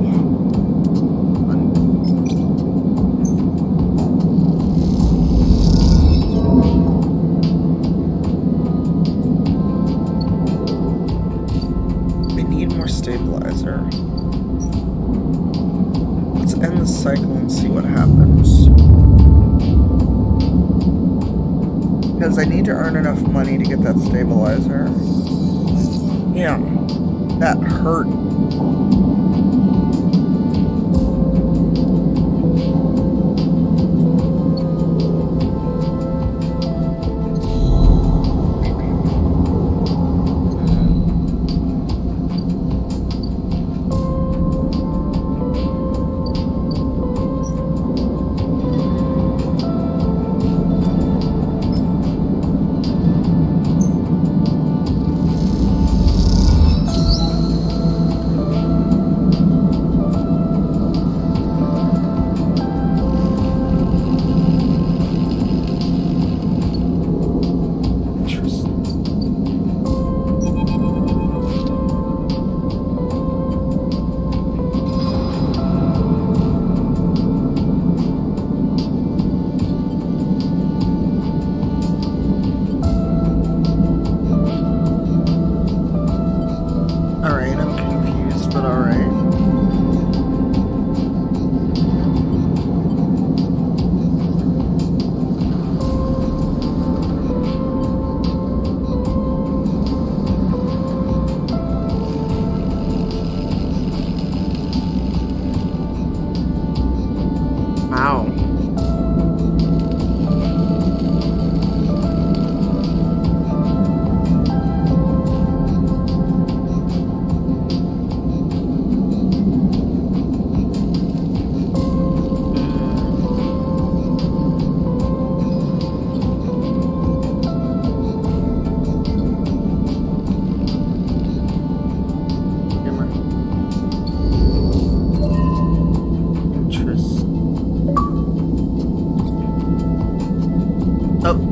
I need more stabilizer. Let's end the cycle and see what happens. Because I need to earn enough money to get that stabilizer. Yeah, that hurt.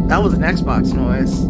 That was an Xbox noise.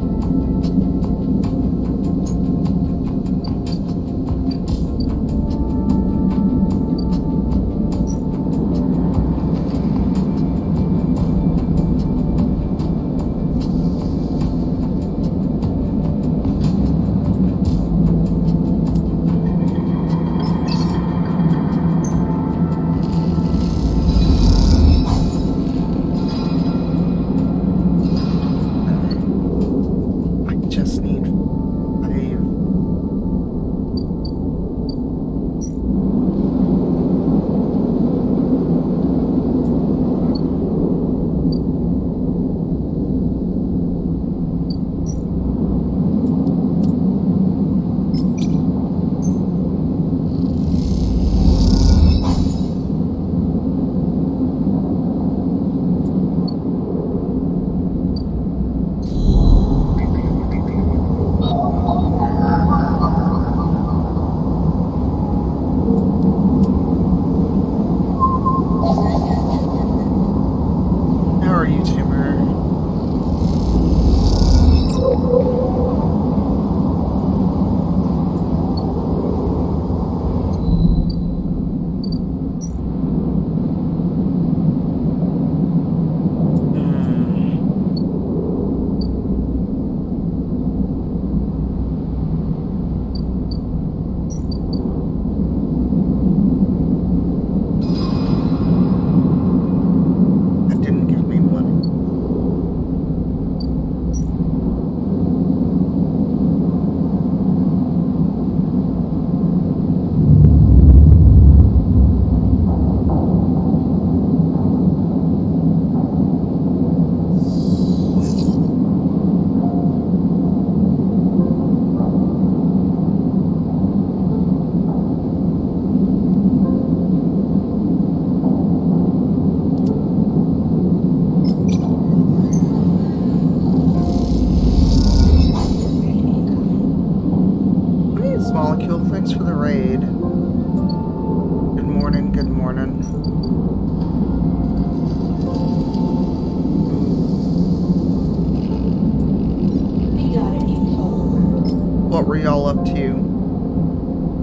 were y'all up to?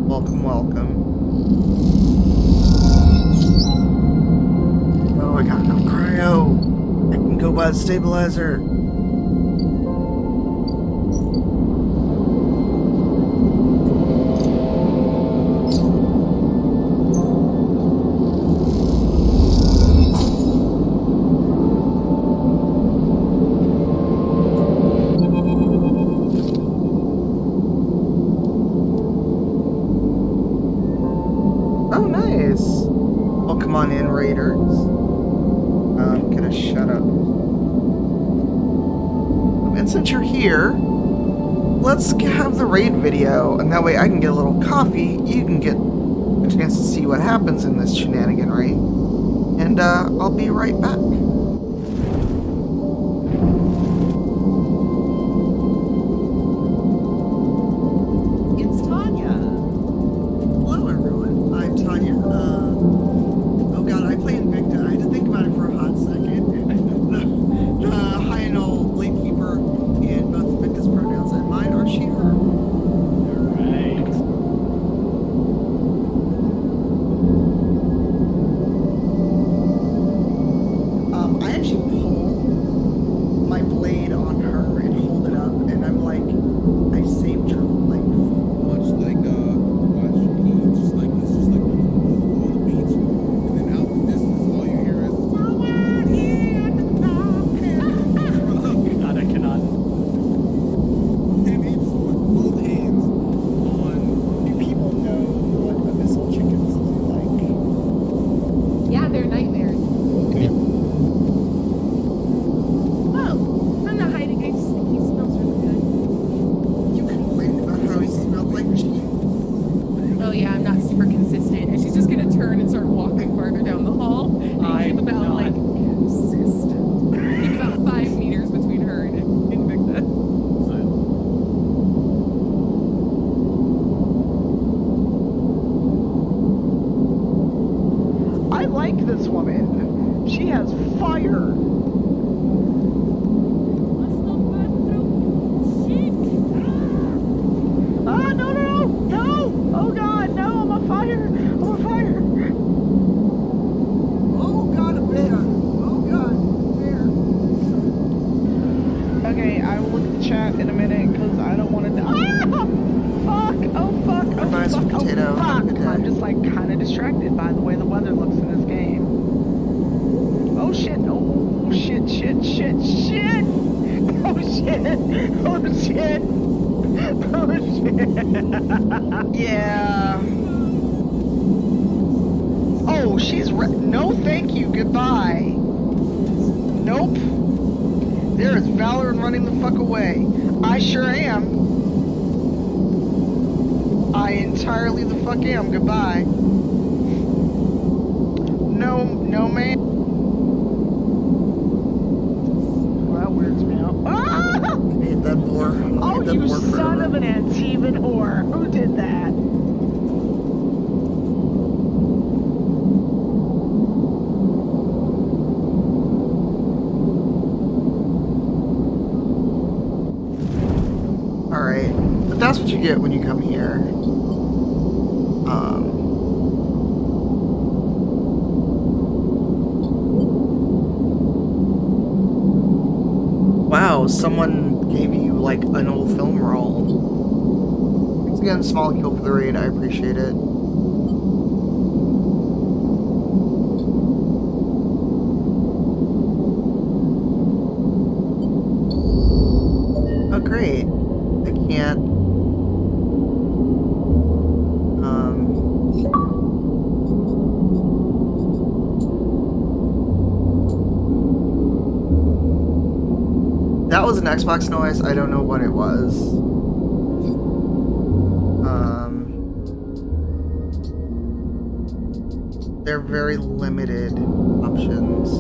Welcome, welcome. Oh, I got enough cryo. I can go by the stabilizer. Oh, nice. Well, come on in, Raiders. I'm gonna shut up. And since you're here, let's have the raid video, and that way I can get a little coffee, you can get a chance to see what happens in this shenaniganry, and I'll be right back. It's Tanya. Hello everyone, I'm Tanya. Oh god, I play Invicta. I had to think about it for a hot second. The high and all blade keeper in both Invicta's pronouns and mine are she, her. Alright. I actually pull my blade on her and hold it up, and I'm like, I saved her life. Much like watch just like it's just like on the beach, and then out in the distance all you hear is "Someone here to talk." God, I cannot. And he just put both hands on. Do people know what abyssal chickens look like? Yeah, they're nightmares. Oh, I'm not hiding. I just think he smells really good. You complained about how he smelled like cheese. Oh yeah, I'm not super consistent. And she's just gonna turn and start walking farther down the hall. And I'm keep about not like consistent. keep about 5 meters between her and Invicta. I like this woman. She has fire. Ah, no, no, no, no! Oh God, no! I'm on fire! I'm on fire! Oh god, a bear! Oh god, a bear! Okay, I will look at the chat in a minute because I don't want to. Ah! Fuck! Oh fuck! Oh Nice fuck! potato. Oh fuck! Good day. I'm just like kind of distracted by the way the weather looks in this game. Oh shit! Oh shit! Shit! Shit! Shit! Oh shit! Oh shit! Oh shit! Yeah. Oh, she's no, thank you. Goodbye. Nope. There is valor in running the fuck away. I sure am. I entirely the fuck am. Goodbye. No, no, man. Well, that weirds me out. Ah! I hate that boar. I Oh, hate that you boar son forever. of an Antivan whore. Who did that? Alright, but that's what you get when you come here. Wow, someone gave you like an old film roll. Thanks again, small kill for the raid, I appreciate it. Oh great. I can't that was an Xbox noise. I don't know what it was. They're very limited options.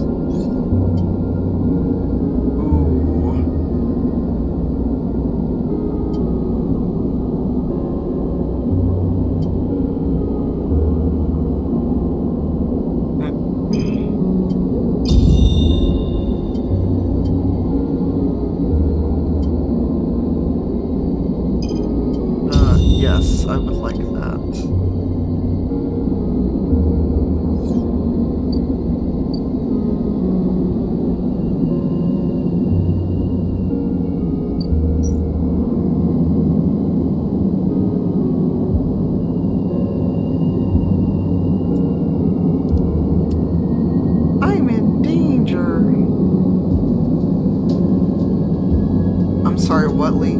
I'm sorry, what, Lee?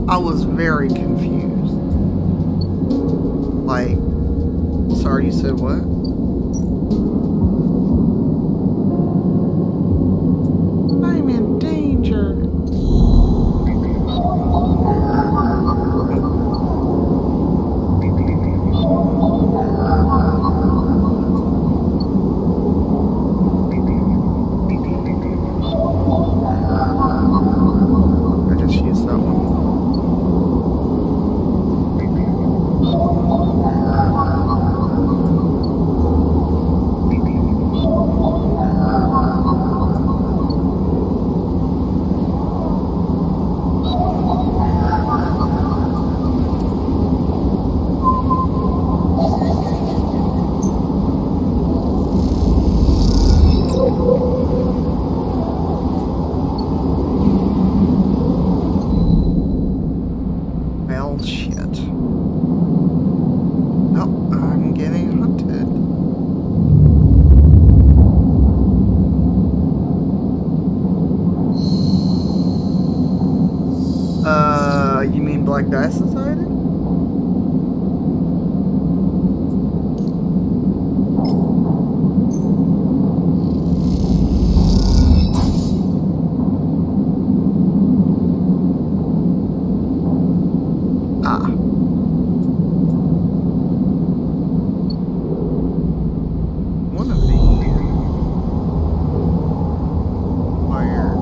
I was very confused. Like, sorry, you said what? I'm in danger. I just used that one. Well, shit. Oh, I'm getting hunted. You mean Black Dice Society? Ah. One of these. Fire.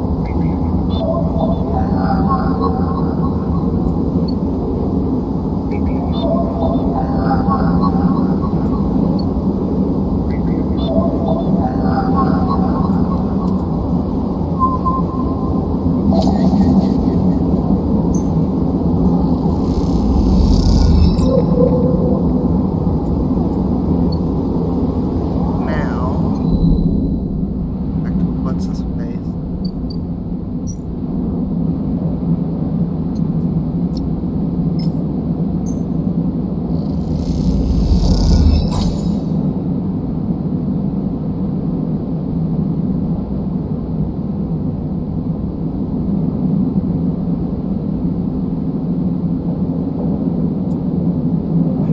Now, back to what's his face?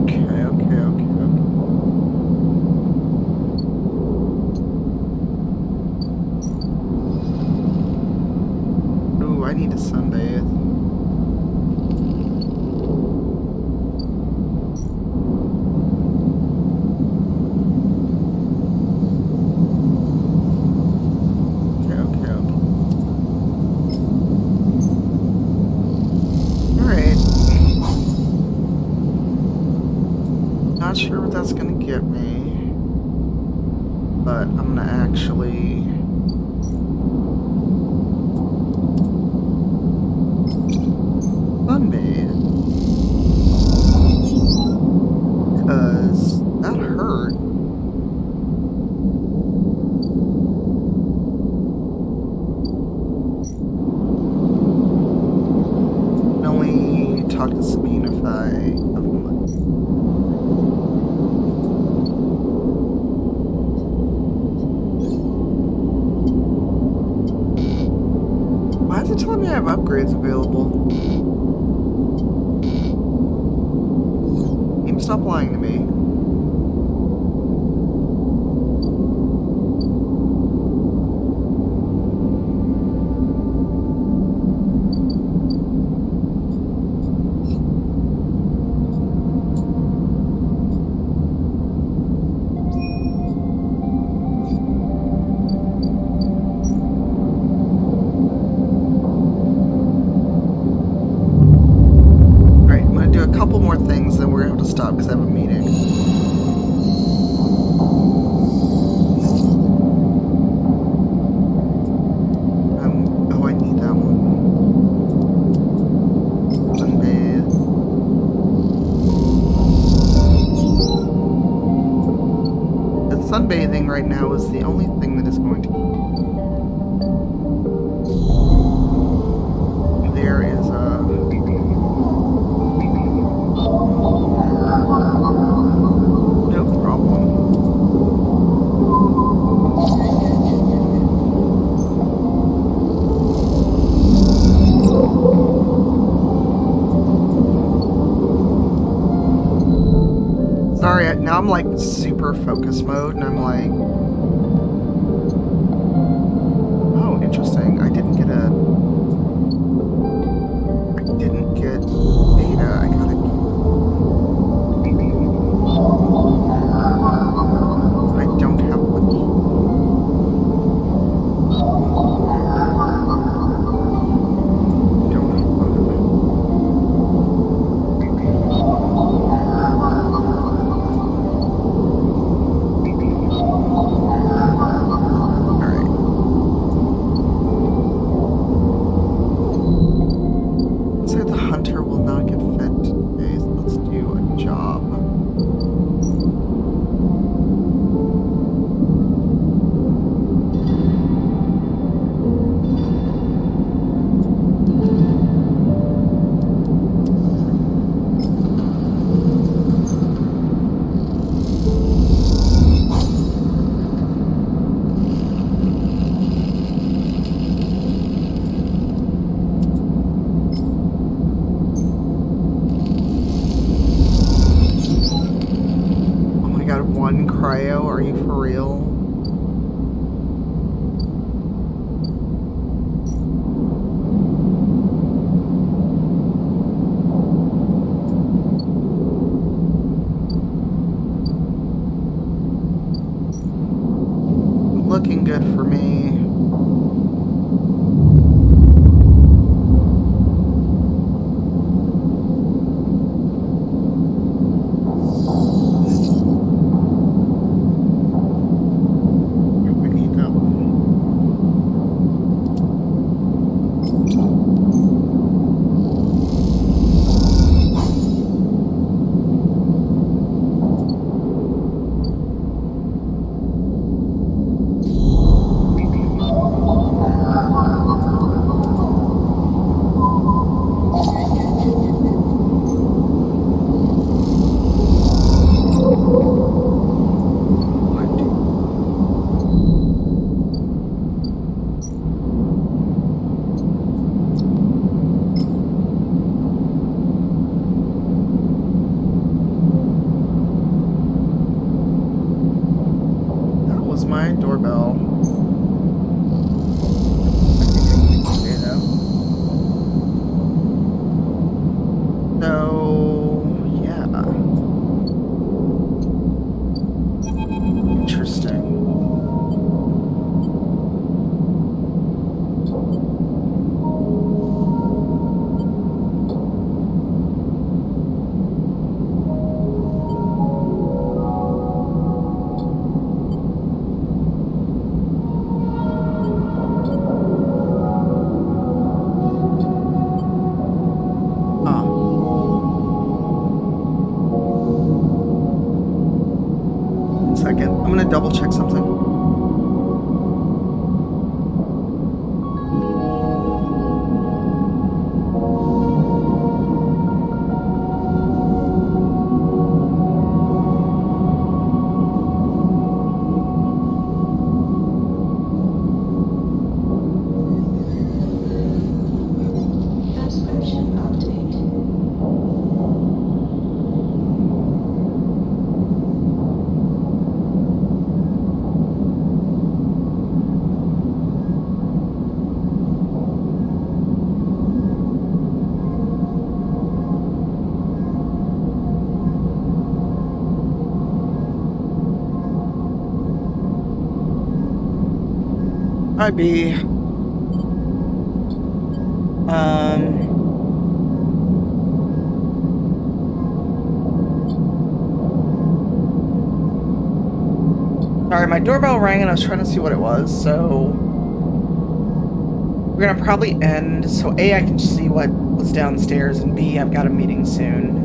Okay. Ooh, I need to sunbathe. Okay. Alright. Not sure what that's gonna get me, but I'm gonna actually sunbathe because that hurt. Can only talk to Sabine if I have money. Why is it telling me I have upgrades available? Game, stop lying to me. things, then we're gonna have to stop because I have a meeting. Oh, I need that one. Sunbathe. The sunbathing right now is the only thing that is going to keep. There is no problem. Sorry, now I'm like super focus mode and I'm like, oh, interesting. I didn't get data. I gotta. I don't have one. Don't have one. Alright. Say the hunter will not get fed today, so let's do a job. Oh my god, one cryo? Are you for real? Looking good for me. I need that one. That was my doorbell. I think I can say that. So, yeah. Interesting. Huh. One second. I'm gonna double check something. Transcription update. Hi, B. Sorry, my doorbell rang and I was trying to see what it was, so we're gonna probably end. So A, I can see what was downstairs, and B, I've got a meeting soon.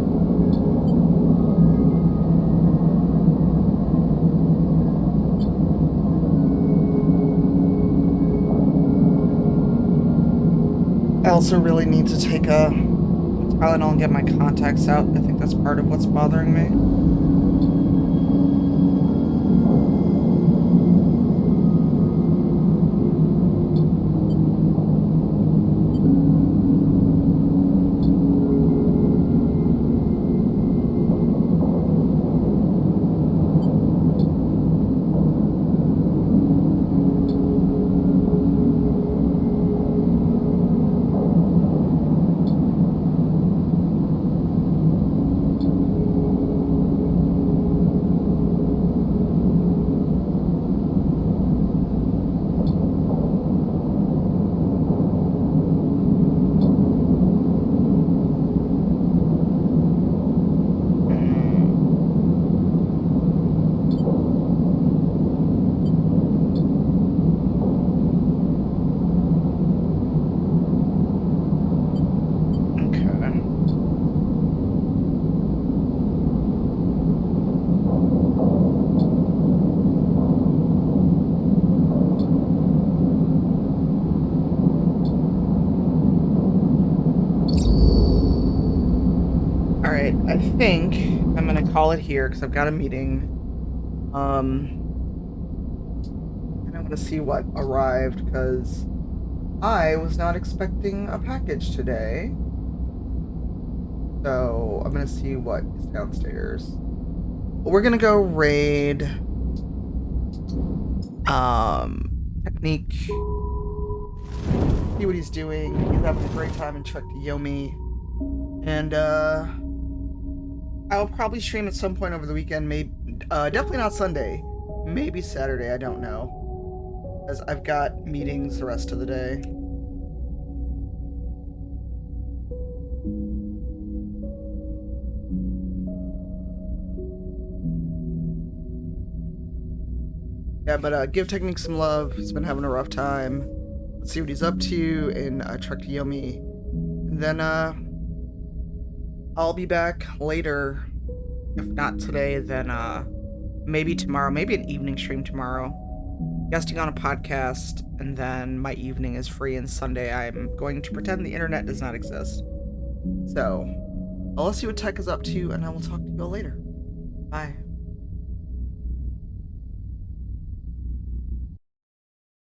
I also really need to take a Tylenol and get my contacts out. I think that's part of what's bothering me. Alright, I think I'm gonna call it here because I've got a meeting. And I want to see what arrived because I was not expecting a package today. So I'm gonna see what is downstairs. We're gonna go raid Technique. See what he's doing. He's having a great time in Trek to Yomi. And I'll probably stream at some point over the weekend. Maybe definitely not Sunday. Maybe Saturday, I don't know. As I've got meetings the rest of the day. Yeah, but give Technique some love. He's been having a rough time. Let's see what he's up to in Trek to Yomi. And then I'll be back later. If not today, then maybe tomorrow. Maybe an evening stream tomorrow. Guesting on a podcast. And then my evening is free, and Sunday I'm going to pretend the internet does not exist. So, I'll see what Tech is up to, and I will talk to you all later. Bye.